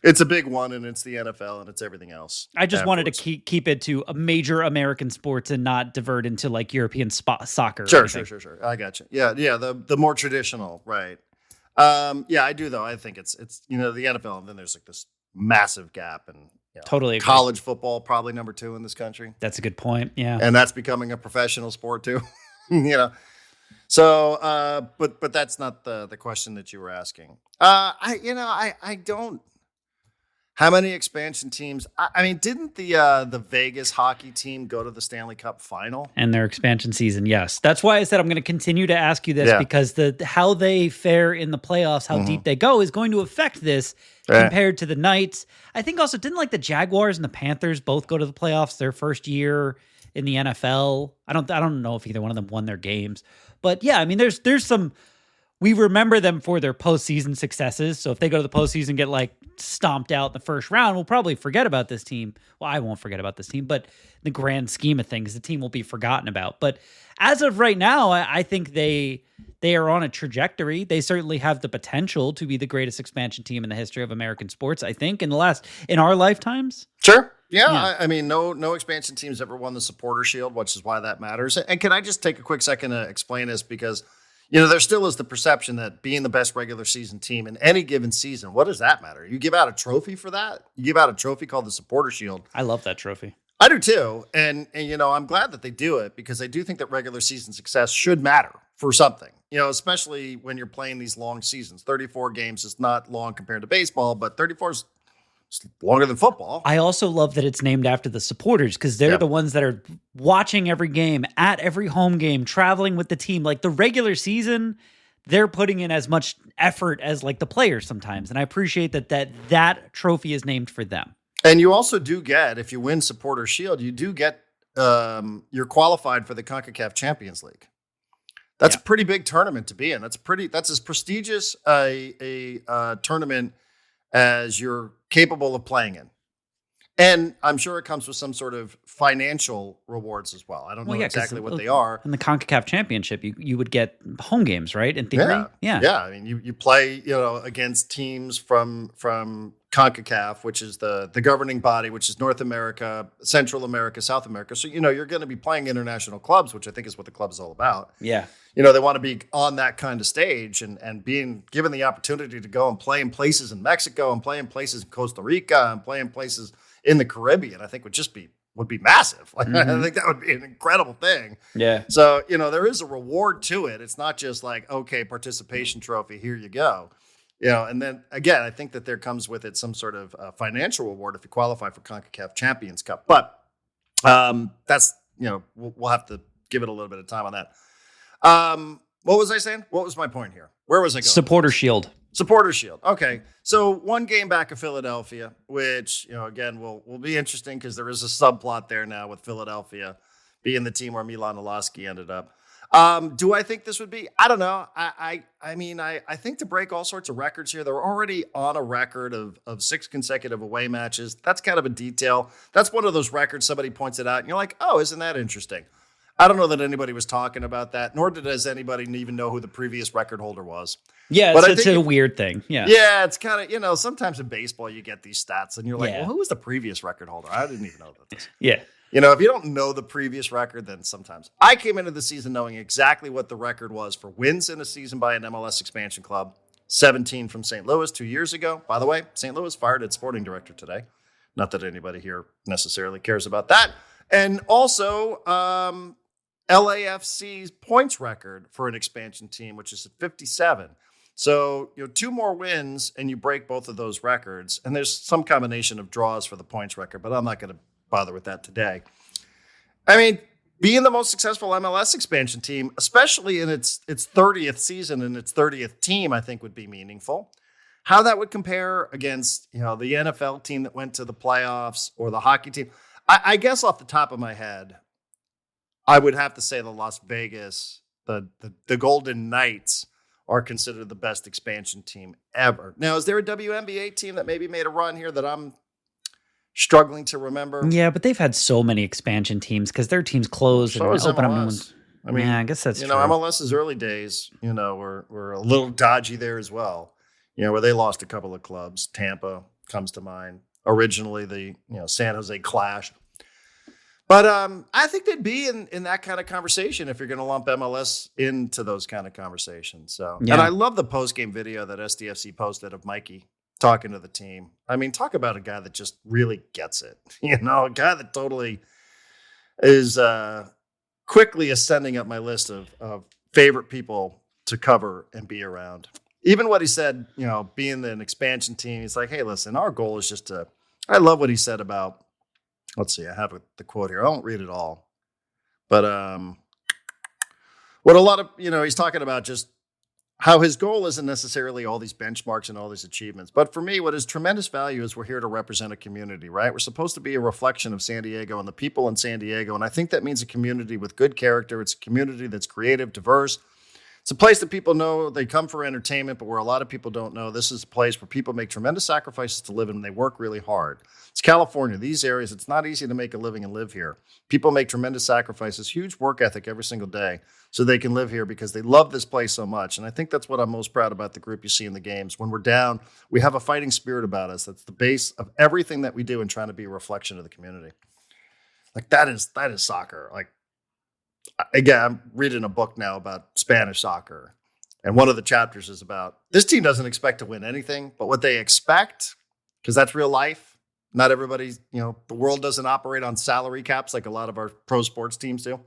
It's a big one, and it's the NFL, and it's everything else. I just wanted to keep it to a major American sports and not divert into like European soccer. Sure. I got you. Yeah. The more traditional, right? Yeah, I do though. I think it's the NFL, and then there's like this massive gap, and totally agree. College football probably number 2 in this country. That's a good point. Yeah, and that's becoming a professional sport too. So, but that's not the question that you were asking. I don't. How many expansion teams? I mean, didn't the Vegas hockey team go to the Stanley Cup final? And their expansion season, yes. That's why I said I'm going to continue to ask you this because how they fare in the playoffs, how deep they go, is going to affect this compared to the Knights. I think also, didn't like the Jaguars and the Panthers both go to the playoffs their first year in the NFL? I don't know if either one of them won their games. But yeah, I mean, there's some... We remember them for their postseason successes. So if they go to the postseason and get like stomped out in the first round, we'll probably forget about this team. Well, I won't forget about this team, but in the grand scheme of things, the team will be forgotten about. But as of right now, I think they are on a trajectory. They certainly have the potential to be the greatest expansion team in the history of American sports, I think, in our lifetimes. Sure. Yeah. I mean, no expansion teams ever won the Supporter Shield, which is why that matters. And can I just take a quick second to explain this? Because there still is the perception that being the best regular season team in any given season, what does that matter? You give out a trophy for that? You give out a trophy called the Supporter Shield. I love that trophy. I do too. And I'm glad that they do it because I do think that regular season success should matter for something, especially when you're playing these long seasons. 34 games is not long compared to baseball, but 34 is longer than football. I also love that it's named after the supporters because they're the ones that are watching every game, at every home game, traveling with the team. Like the regular season, they're putting in as much effort as like the players sometimes. And I appreciate that trophy is named for them. And you also do get, if you win Supporter Shield, you do get, you're qualified for the CONCACAF Champions League. That's a pretty big tournament to be in. That's as prestigious a tournament as you're capable of playing in. And I'm sure it comes with some sort of financial rewards as well. I don't know exactly what they are. In the CONCACAF Championship, you would get home games, right? In theory? Yeah. I mean, you play, against teams from CONCACAF, which is the governing body, which is North America, Central America, South America. So, you're going to be playing international clubs, which I think is what the club is all about. Yeah. They want to be on that kind of stage and being given the opportunity to go and play in places in Mexico and play in places in Costa Rica and play in places in the Caribbean, I think would be massive. Like, I think that would be an incredible thing. Yeah. So, there is a reward to it. It's not just like, okay, participation trophy, here you go. And then again, I think that there comes with it some sort of financial reward if you qualify for CONCACAF Champions Cup. But that's, we'll have to give it a little bit of time on that. What was I saying? What was my point here? Where was I going? Supporter Shield. Supporter Shield. Okay. So one game back of Philadelphia, which, again, will be interesting because there is a subplot there now with Philadelphia being the team where Milan Olaski ended up. Do I think this would be? I don't know. I mean, I think to break all sorts of records here, they're already on a record of 6 consecutive away matches. That's kind of a detail. That's one of those records somebody points it out, and you're like, oh, isn't that interesting? I don't know that anybody was talking about that, nor does anybody even know who the previous record holder was. Yeah, it's a weird thing. Yeah. Yeah, it's kind of, sometimes in baseball you get these stats, and you're like, well, who was the previous record holder? I didn't even know about this. Yeah. If you don't know the previous record, then sometimes. I came into the season knowing exactly what the record was for wins in a season by an MLS expansion club, 17 from St. Louis 2 years ago. By the way, St. Louis fired its sporting director today. Not that anybody here necessarily cares about that. And also, LAFC's points record for an expansion team, which is at 57. So, 2 more wins and you break both of those records. And there's some combination of draws for the points record, but I'm not going to bother with that today. I mean, being the most successful MLS expansion team, especially in its 30th season and its 30th team, I think would be meaningful. How that would compare against, the NFL team that went to the playoffs or the hockey team. I guess off the top of my head, I would have to say the Las Vegas, the Golden Knights are considered the best expansion team ever. Now, is there a WNBA team that maybe made a run here that I'm struggling to remember? Yeah, but they've had so many expansion teams because their teams close and open up new ones. I mean, I guess that's true. MLS's early days, were a little dodgy there as well. Where they lost a couple of clubs. Tampa comes to mind. Originally, the San Jose Clash. But I think they'd be in that kind of conversation if you're going to lump MLS into those kind of conversations. So, yeah. And I love the post-game video that SDFC posted of Mikey talking to the team. I mean, talk about a guy that just really gets it. A guy that totally is quickly ascending up my list of favorite people to cover and be around. Even what he said, being an expansion team, he's like, hey, listen, our goal is just to – I love what he said about – let's see, I have the quote here. I won't read it all. But what a lot of, he's talking about just how his goal isn't necessarily all these benchmarks and all these achievements. But for me, what is tremendous value is we're here to represent a community, right? We're supposed to be a reflection of San Diego and the people in San Diego. And I think that means a community with good character. It's a community that's creative, diverse. It's a place that people know they come for entertainment, but where a lot of people don't know, this is a place where people make tremendous sacrifices to live in and they work really hard. It's California. These areas, it's not easy to make a living and live here. People make tremendous sacrifices, huge work ethic every single day so they can live here because they love this place so much. And I think that's what I'm most proud about the group you see in the games. When we're down, we have a fighting spirit about us. That's the base of everything that we do in trying to be a reflection of the community. Like that is soccer. Like, again, I'm reading a book now about Spanish soccer. And one of the chapters is about this team doesn't expect to win anything, but what they expect, because that's real life. Not everybody's, the world doesn't operate on salary caps like a lot of our pro sports teams do.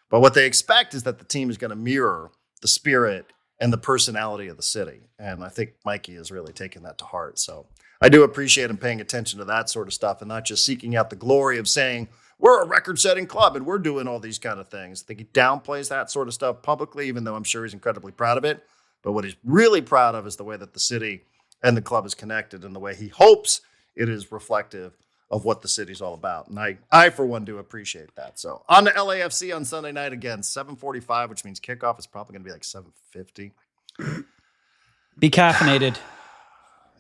But what they expect is that the team is going to mirror the spirit and the personality of the city. And I think Mikey is really taking that to heart. So I do appreciate him paying attention to that sort of stuff and not just seeking out the glory of saying, we're a record-setting club and we're doing all these kind of things. I think he downplays that sort of stuff publicly, even though I'm sure he's incredibly proud of it. But what he's really proud of is the way that the city and the club is connected and the way he hopes it is reflective of what the city's all about. And I for one, do appreciate that. So on to LAFC on Sunday night again, 7:45, which means kickoff is probably going to be like 7:50. Be caffeinated.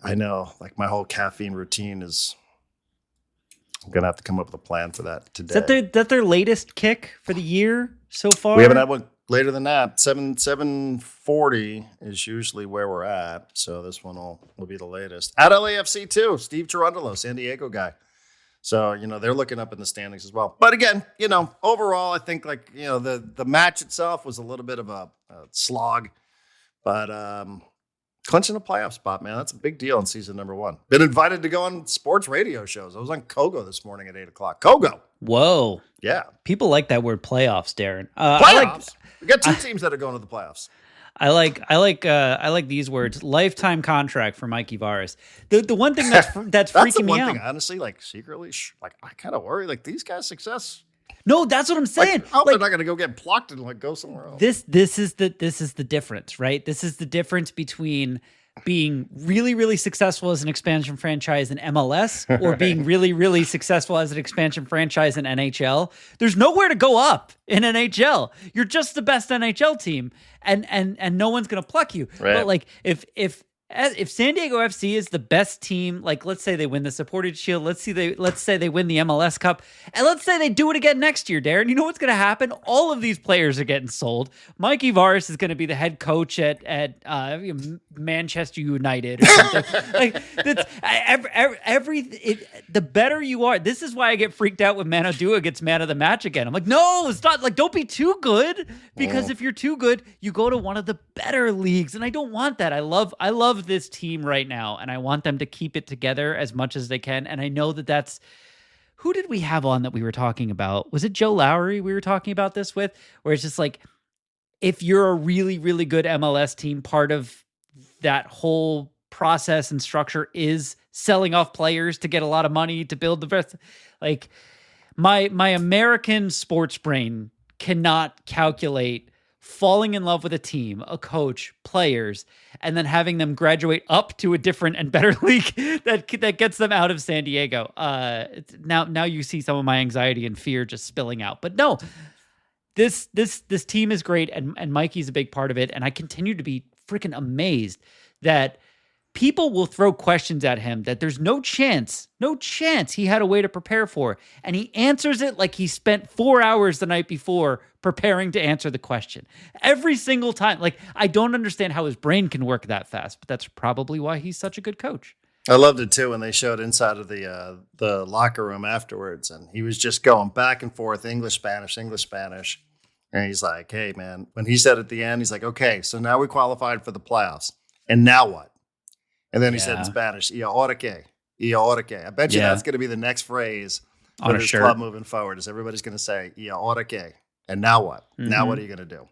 I know. Like my whole caffeine routine is... I'm going to have to come up with a plan for that today. Is that their latest kick for the year so far? We haven't had one later than that. 7:40 is usually where we're at. So this one will be the latest. At LAFC too, Steve Cherundolo, San Diego guy. So, they're looking up in the standings as well. But again, overall, I think the match itself was a little bit of a slog. But clinching a playoff spot, man, that's a big deal in season number 1. Been invited to go on sports radio shows. I was on Kogo this morning at 8 o'clock. Kogo. Whoa. Yeah. People like that word playoffs, Darren. Playoffs. We got 2 teams that are going to the playoffs. I like these words. Lifetime contract for Mikey Varas. The one thing that's freaking me out. Thing, honestly, secretly, I kind of worry. These guys' success. No, that's what I'm saying. They're not going to go get plucked and go somewhere else. This is the difference, right? This is the difference between being really, really successful as an expansion franchise in MLS or being really, really successful as an expansion franchise in NHL. There's nowhere to go up in NHL. You're just the best NHL team, and no one's gonna pluck you. Right. But if if San Diego FC is the best team, like let's say they win the Supporters Shield, let's say they win the MLS Cup, and let's say they do it again next year, Darren, you know what's going to happen? All of these players are getting sold. Mike Ivaris is going to be the head coach at Manchester United or something. Like that's the better you are. This is why I get freaked out when Manodua gets man of the match again. I'm like, no, it's not. Like, don't be too good, because if you're too good, you go to one of the better leagues, and I don't want that. I love this team right now, and I want them to keep it together as much as they can. And I know that's who did we have on that we were talking about? Was it Joe Lowry we were talking about this with? Where it's just like, if you're a really, really good MLS team, part of that whole process and structure is selling off players to get a lot of money to build the best. Like my American sports brain cannot calculate falling in love with a team, a coach, players, and then having them graduate up to a different and better league that gets them out of San Diego. Now you see some of my anxiety and fear just spilling out. But no, this team is great, and Mikey's a big part of it. And I continue to be freaking amazed that people will throw questions at him that there's no chance he had a way to prepare for. And he answers it like he spent 4 hours the night before preparing to answer the question. Every single time. Like, I don't understand how his brain can work that fast, but that's probably why he's such a good coach. I loved it too when they showed inside of the locker room afterwards, and he was just going back and forth, English, Spanish. And he's like, hey, man, when he said at the end, he's like, okay, so now we qualified for the playoffs. And now what? And then he said in Spanish, y ahora qué? Y ahora qué? I bet you that's going to be the next phrase for this club moving forward, is everybody's going to say, y ahora qué? And now what? Mm-hmm. Now what are you going to do?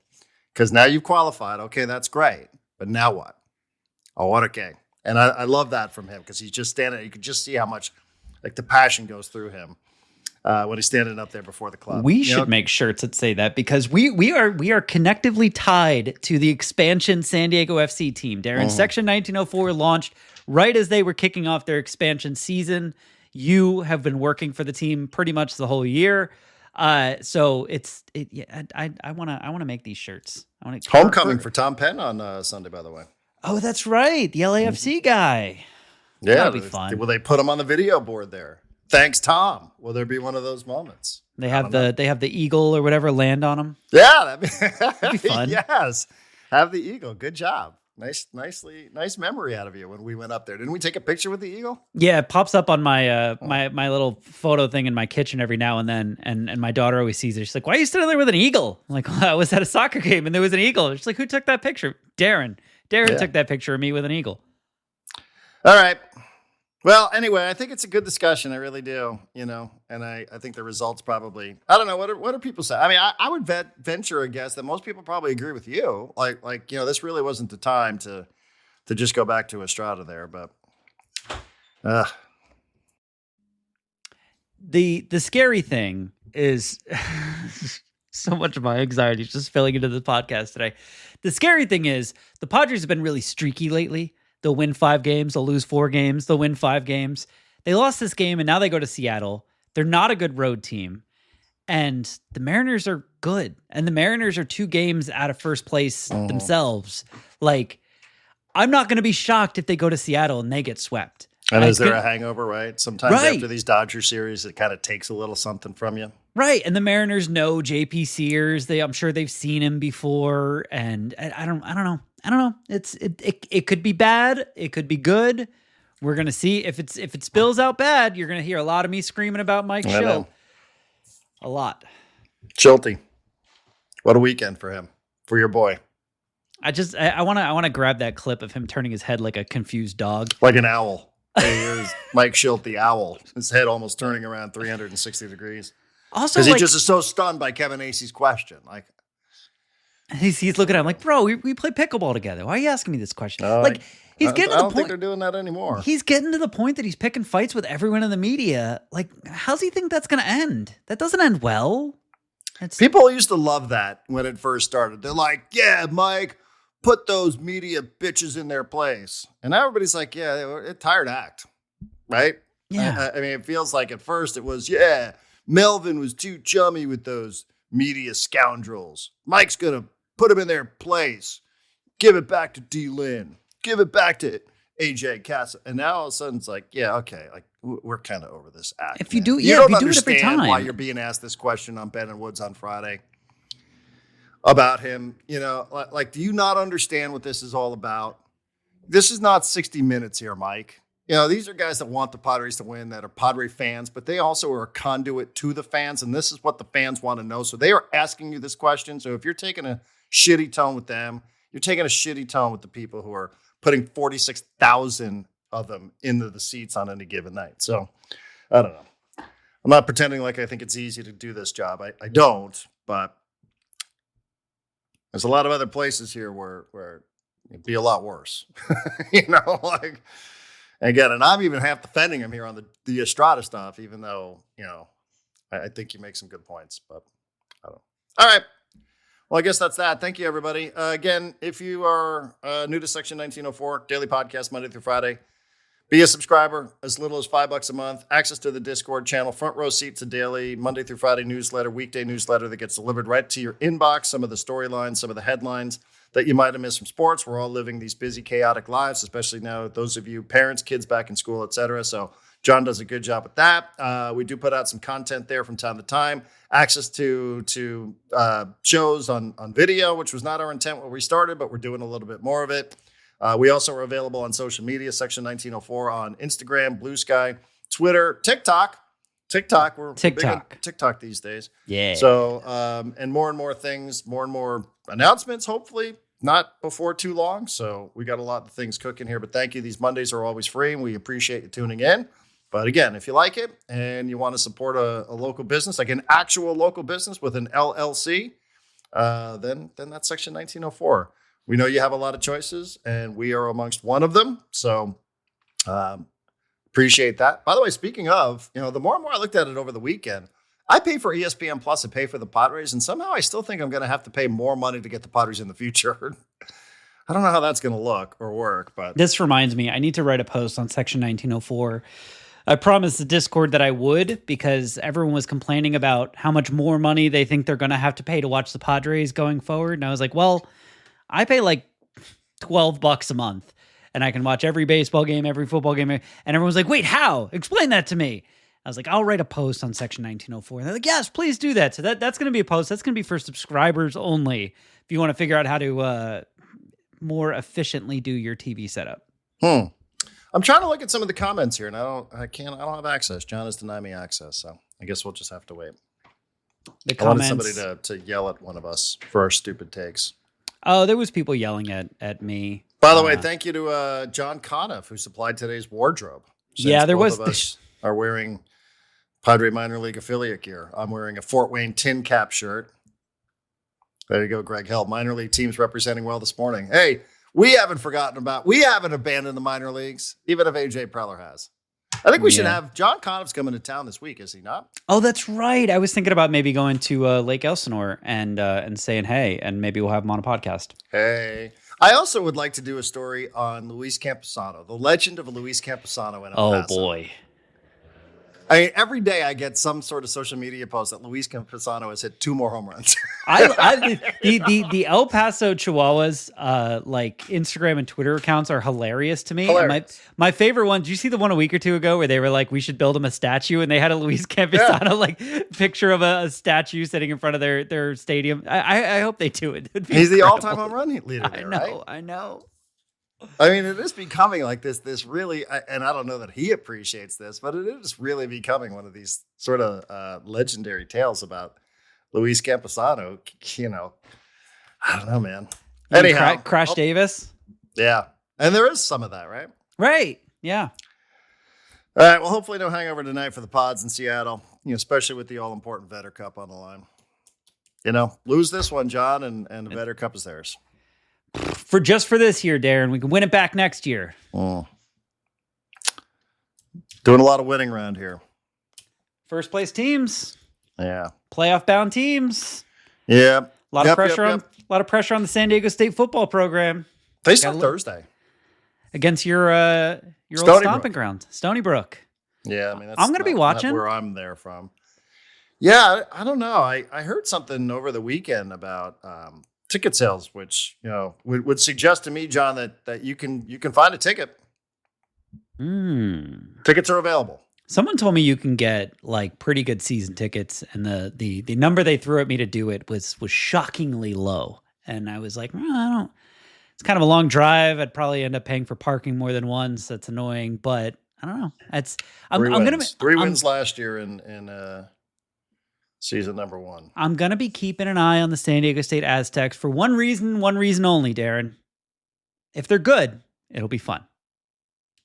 Because now you've qualified. Okay, that's great. But now what? Ahora qué? And I love that from him, because he's just standing there. You can just see how much like the passion goes through him when he's standing up there before the club. We should make shirts that say that, because we are connectively tied to the expansion San Diego FC team. Darren, Section 1904 launched right as they were kicking off their expansion season. You have been working for the team pretty much the whole year. So I want to make these shirts. Homecoming for Tom Penn on Sunday, by the way. Oh, that's right. The LAFC guy. Yeah. That'll be fun. Will they put him on the video board there? Thanks, Tom. Will there be one of those moments? They have the eagle or whatever land on them. Yeah, that'd be fun. Yes, have the eagle. Good job. Nice memory out of you when we went up there. Didn't we take a picture with the eagle? Yeah, it pops up on my my little photo thing in my kitchen every now and then, and my daughter always sees it. She's like, "Why are you sitting there with an eagle?" I'm like, well, I was at a soccer game and there was an eagle. She's like, "Who took that picture?" Darren took that picture of me with an eagle. All right. Well, anyway, I think it's a good discussion. I really do, and I think the results probably, I don't know, what do people say? I mean, I would venture a guess that most people probably agree with you. Like this really wasn't the time to just go back to Estrada there, but the scary thing is so much of my anxiety is just filling into the podcast today. The scary thing is the Padres have been really streaky lately. They'll win 5 games. They'll lose 4 games. They'll win 5 games. They lost this game, and now they go to Seattle. They're not a good road team. And the Mariners are good. And the Mariners are 2 games out of first place themselves. Like, I'm not going to be shocked if they go to Seattle and they get swept. And is there a hangover, right? Sometimes after these Dodger series, it kind of takes a little something from you. Right. And the Mariners know JP Sears. I'm sure they've seen him before. And I don't know. It could be bad. It could be good. We're gonna see. If it spills out bad, you're gonna hear a lot of me screaming about Mike Shildt. A lot. Shilty. What a weekend for him. For your boy. I wanna grab that clip of him turning his head like a confused dog. Like an owl. Here's Mike Shildt, the owl. His head almost turning around 360 degrees. Also, because he just is so stunned by Kevin Acey's question. Like, he's looking at him like, bro, we play pickleball together. Why are you asking me this question? He's getting to the point. I don't think they're doing that anymore. He's getting to the point that he's picking fights with everyone in the media. Like, how's he think that's going to end? That doesn't end well. People used to love that when it first started. They're like, yeah, Mike, put those media bitches in their place. And now everybody's like, yeah, it's a tired act, right? Yeah. I mean, it feels like at first it was, yeah, Melvin was too chummy with those media scoundrels. Mike's going to put him in their place. Give it back to D. Lynn. Give it back to AJ Cass. And now all of a sudden it's like, yeah, okay, like we're kind of over this act. If you man. do, you yeah, don't if you do it understand every time. why you're being asked this question on Ben and Woods on Friday about him. You know, like, do you not understand what this is all about? This is not 60 Minutes here, Mike. You know, these are guys that want the Padres to win, that are Padre fans, but they also are a conduit to the fans, and this is what the fans want to know. So they are asking you this question. So if you're taking a shitty tone with them, you're taking a shitty tone with the people who are putting 46,000 of them into the seats on any given night. So I don't know. I'm not pretending like I think it's easy to do this job. I don't, but there's a lot of other places here where it'd be a lot worse. You know, like, again, and I'm even half defending him here on the Estrada stuff, even though, you know, I think you make some good points, but I don't know. All right. Well, I guess that's that. Thank you, everybody. Again, if you are new to Section 1904, daily podcast, Monday through Friday, be a subscriber, as little as $5 a month, access to the Discord channel, front row seat to daily Monday through Friday newsletter, weekday newsletter that gets delivered right to your inbox, some of the storylines, some of the headlines that you might have missed from sports. We're all living these busy, chaotic lives, especially now, those of you parents, kids back in school, etc. So John does a good job with that. We do put out some content there from time to time. Access to shows on video, which was not our intent when we started, but we're doing a little bit more of it. We also are available on social media, Section 1904 on Instagram, Blue Sky, Twitter, TikTok. We're big on TikTok these days. Yeah. So, and more things, more and more announcements, hopefully not before too long. So we got a lot of things cooking here, but thank you. These Mondays are always free and we appreciate you tuning in. But again, if you like it and you want to support a local business, like an actual local business with an LLC, then that's Section 1904. We know you have a lot of choices, and we are amongst one of them. So appreciate that. By the way, speaking of, you know, the more and more I looked at it over the weekend, I pay for ESPN Plus and pay for the Padres, and somehow I still think I'm going to have to pay more money to get the Padres in the future. I don't know how that's going to look or work, but this reminds me, I need to write a post on Section 1904. I promised the Discord that I would, because everyone was complaining about how much more money they think they're going to have to pay to watch the Padres going forward. And I was like, well, I pay like $12 a month and I can watch every baseball game, every football game. And everyone was like, wait, how? Explain that to me. I was like, I'll write a post on Section 1904. And they're like, yes, please do that. So that's going to be a post. That's going to be for subscribers only. If you want to figure out how to more efficiently do your TV setup. I'm trying to look at some of the comments here, and I don't have access. John has denied me access, so I guess we'll just have to wait. The I wanted comments, somebody to yell at one of us for our stupid takes. Oh, there was people yelling at me. By the way, thank you to John Conniff, who supplied today's wardrobe. Yeah, there both was. Of us are wearing Padre minor league affiliate gear. I'm wearing a Fort Wayne tin cap shirt. There you go, Greg Held. Minor league teams representing well this morning. Hey, we haven't abandoned the minor leagues, even if AJ Preller has. I think we should have John Conniff's coming to town this week, is he not? Oh, that's right. I was thinking about maybe going to Lake Elsinore and saying hey, and maybe we'll have him on a podcast. Hey. I also would like to do a story on Luis Campusano, the legend of Luis Campusano in El Paso. Oh, boy. I mean, every day I get some sort of social media post that Luis Campusano has hit 2 more home runs. The El Paso Chihuahuas like Instagram and Twitter accounts are hilarious to me. My favorite one. Did you see the one a week or two ago where they were like, we should build him a statue, and they had a Luis Campusano like picture of a statue sitting in front of their stadium. I hope they do it. He's the all-time home run leader there, right? I know. I mean, it is becoming like this really, and I don't know that he appreciates this, but it is really becoming one of these sort of legendary tales about Luis Campusano. You know, I don't know, man. Anyhow, Crash Davis. Yeah, and there is some of that, right? Right. Yeah. All right. Well, hopefully no hangover tonight for the Pods in Seattle. You know, especially with the all-important Vetter Cup on the line. You know, lose this one, John, and the Vetter Cup is theirs. For this year, Darren, we can win it back next year. Doing a lot of winning around here. First place teams. Yeah. Playoff bound teams. Yeah. A lot of pressure on the San Diego State football program. They start Thursday against your old stomping ground, Stony Brook. Yeah, I mean, I'm going to be watching. Where I'm there from. Yeah, I don't know. I heard something over the weekend about ticket sales, which, you know, would suggest to me, John, that you can find a ticket Tickets are available. Someone told me you can get like pretty good season tickets, and the number they threw at me to do it was shockingly low. And I was like, I don't. It's kind of a long drive. I'd probably end up paying for parking more than once. That's annoying, but I don't know. I'm gonna three wins last year in season number 1. I'm gonna be keeping an eye on the San Diego State Aztecs for one reason only, Darren. If they're good, it'll be fun.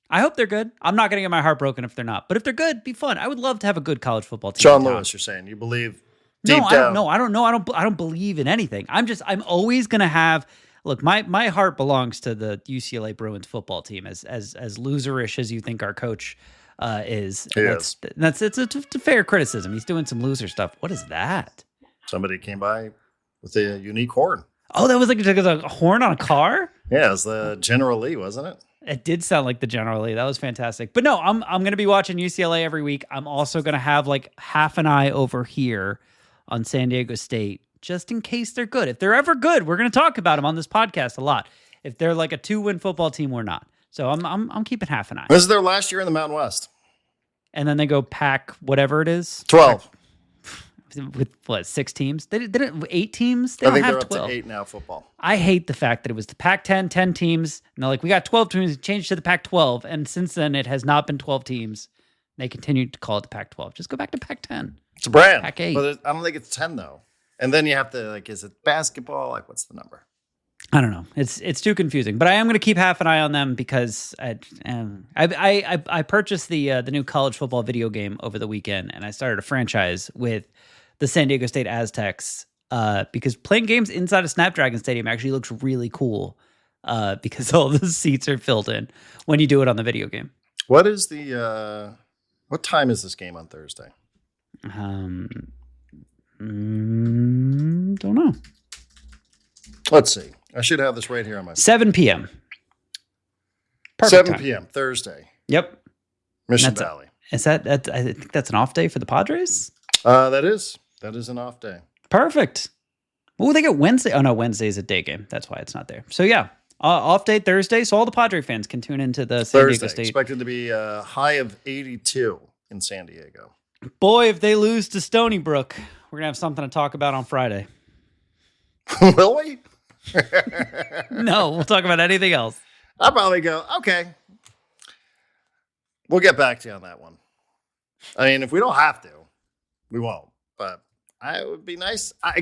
I hope they're good. I'm not going to get my heart broken if they're not. But if they're good, be fun. I would love to have a good college football team. Sean Lewis, you're saying you believe deep down? No, I don't know. I don't believe in anything. I'm always going to have. Look, my heart belongs to the UCLA Bruins football team. As loserish as you think our coach is. It's a fair criticism. He's doing some loser stuff. What is that? Somebody came by with a unique horn. Oh, that was like a horn on a car? Yeah, it was the General Lee, wasn't it? It did sound like the General Lee. That was fantastic. But no, I'm going to be watching UCLA every week. I'm also going to have like half an eye over here on San Diego State, just in case they're good. If they're ever good, we're going to talk about them on this podcast a lot. If they're like a 2-win football team, we're not. So I'm keeping half an eye. This is their last year in the Mountain West. And then they go pack whatever it is. 12. With what, 6 teams? They didn't 8 teams? I think they're up to 8 now football. I hate the fact that it was the Pac-10, 10 teams. And they're like, we got 12 teams, changed to the Pac-12. And since then, it has not been 12 teams. They continued to call it the Pac-12. Just go back to Pac-10. It's a brand. Pac-8. But I don't think it's 10, though. And then you have to, like, is it basketball? Like, what's the number? I don't know. It's too confusing. But I am going to keep half an eye on them because I purchased the new college football video game over the weekend. And I started a franchise with the San Diego State Aztecs, because playing games inside of Snapdragon Stadium actually looks really cool, because all the seats are filled in when you do it on the video game. What is what time is this game on Thursday? Don't know. Let's see. I should have this right here on my 7 p.m. Perfect 7 p.m. Thursday. Yep. Mission Valley. Is that I think that's an off day for the Padres? That is an off day. Perfect. Oh, they get Wednesday. Oh, no, Wednesday is a day game. That's why it's not there. So, yeah, off day Thursday. So all the Padre fans can tune into the San Diego State. Expected to be a high of 82 in San Diego. Boy, if they lose to Stony Brook, we're going to have something to talk about on Friday. Will we? No, we'll talk about anything else. I'll probably go, okay. We'll get back to you on that one. I mean, if we don't have to, we won't. But it would be nice. I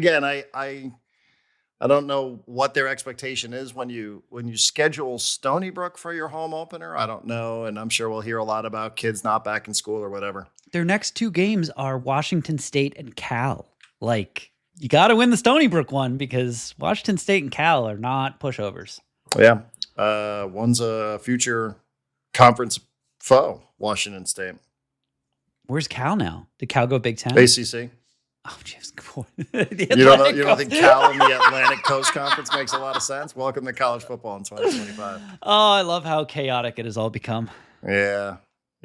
don't know what their expectation is when you schedule Stony Brook for your home opener. I don't know, and I'm sure we'll hear a lot about kids not back in school or whatever. Their next 2 games are Washington State and Cal. Like, you got to win the Stony Brook one because Washington State and Cal are not pushovers. Yeah, one's a future conference foe, Washington State. Where's Cal now? Did Cal go Big Ten? ACC. Oh, jeez. You don't think Cal in the Atlantic Coast Conference makes a lot of sense? Welcome to college football in 2025. Oh, I love how chaotic it has all become. Yeah,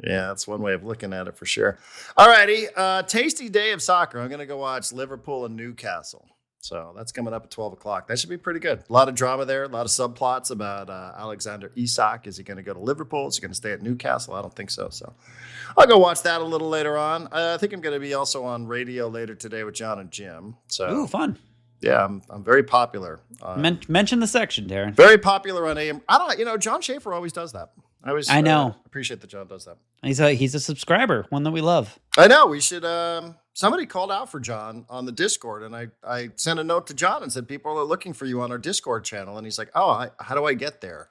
that's one way of looking at it for sure. All righty, tasty day of soccer. I'm going to go watch Liverpool and Newcastle. So that's coming up at 12 o'clock. That should be pretty good. A lot of drama there, a lot of subplots about Alexander Isak. Is he going to go to Liverpool? Is he going to stay at Newcastle? I don't think so. So I'll go watch that a little later on. I think I'm going to be also on radio later today with John and Jim. So, ooh, fun. Yeah, I'm very popular. Mention the section, Darren. Very popular on AM. John Schaefer always does that. I know. Appreciate that John does that. He's a subscriber, one that we love. I know. We should. Somebody called out for John on the Discord, and I sent a note to John and said, people are looking for you on our Discord channel. And he's like, oh, how do I get there?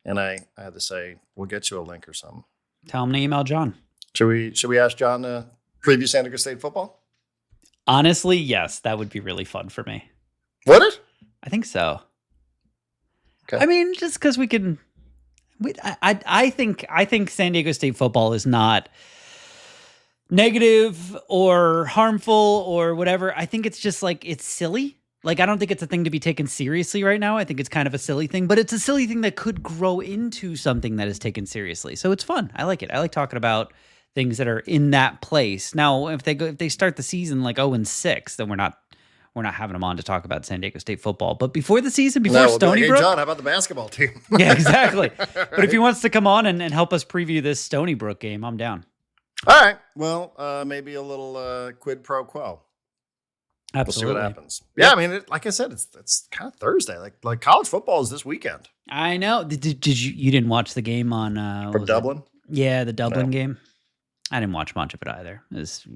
And I had to say, we'll get you a link or something. Tell him to email John. Should we ask John to preview San Diego State football? Honestly, yes. That would be really fun for me. Would it? I think so. Okay. I mean, just because we can... I think San Diego State football is not negative or harmful or whatever. I think it's just like, it's silly. Like, I don't think it's a thing to be taken seriously right now. I think it's kind of a silly thing, but it's a silly thing that could grow into something that is taken seriously. So it's fun. I like it. I like talking about things that are in that place. Now, if they start the season like 0-6, then we're we're not having him on to talk about San Diego State football. But before the season, before No, we'll be like, Stony hey, Brook, John, how about the basketball team? yeah, exactly. But if he wants to come on and help us preview this Stony Brook game, I'm down. All right. Well, maybe a little quid pro quo. Absolutely. We'll see what happens. Yeah, I mean, like I said, it's kind of Thursday. Like college football is this weekend. I know. Did you didn't watch the game on From Dublin? Yeah, the Dublin game. I didn't watch much of it either. It was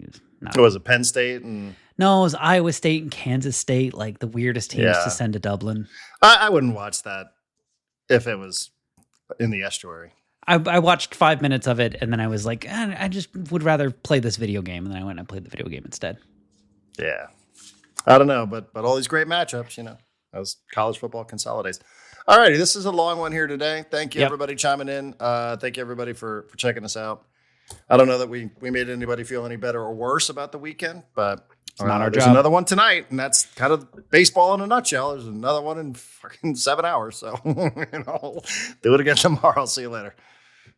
not. Was it Penn State? No, it was Iowa State and Kansas State, like the weirdest teams to send to Dublin. I wouldn't watch that if it was in the estuary. I watched 5 minutes of it, and then I was like, I just would rather play this video game, and then I went and played the video game instead. Yeah. I don't know, but all these great matchups, as college football consolidates. All righty, this is a long one here today. Thank you, everybody chiming in. Thank you, everybody, for checking us out. I don't know that we made anybody feel any better or worse about the weekend, but it's not our there's job. another one tonight, and that's kind of baseball in a nutshell. There's another one in fucking 7 hours, so do it again tomorrow. I'll see you later.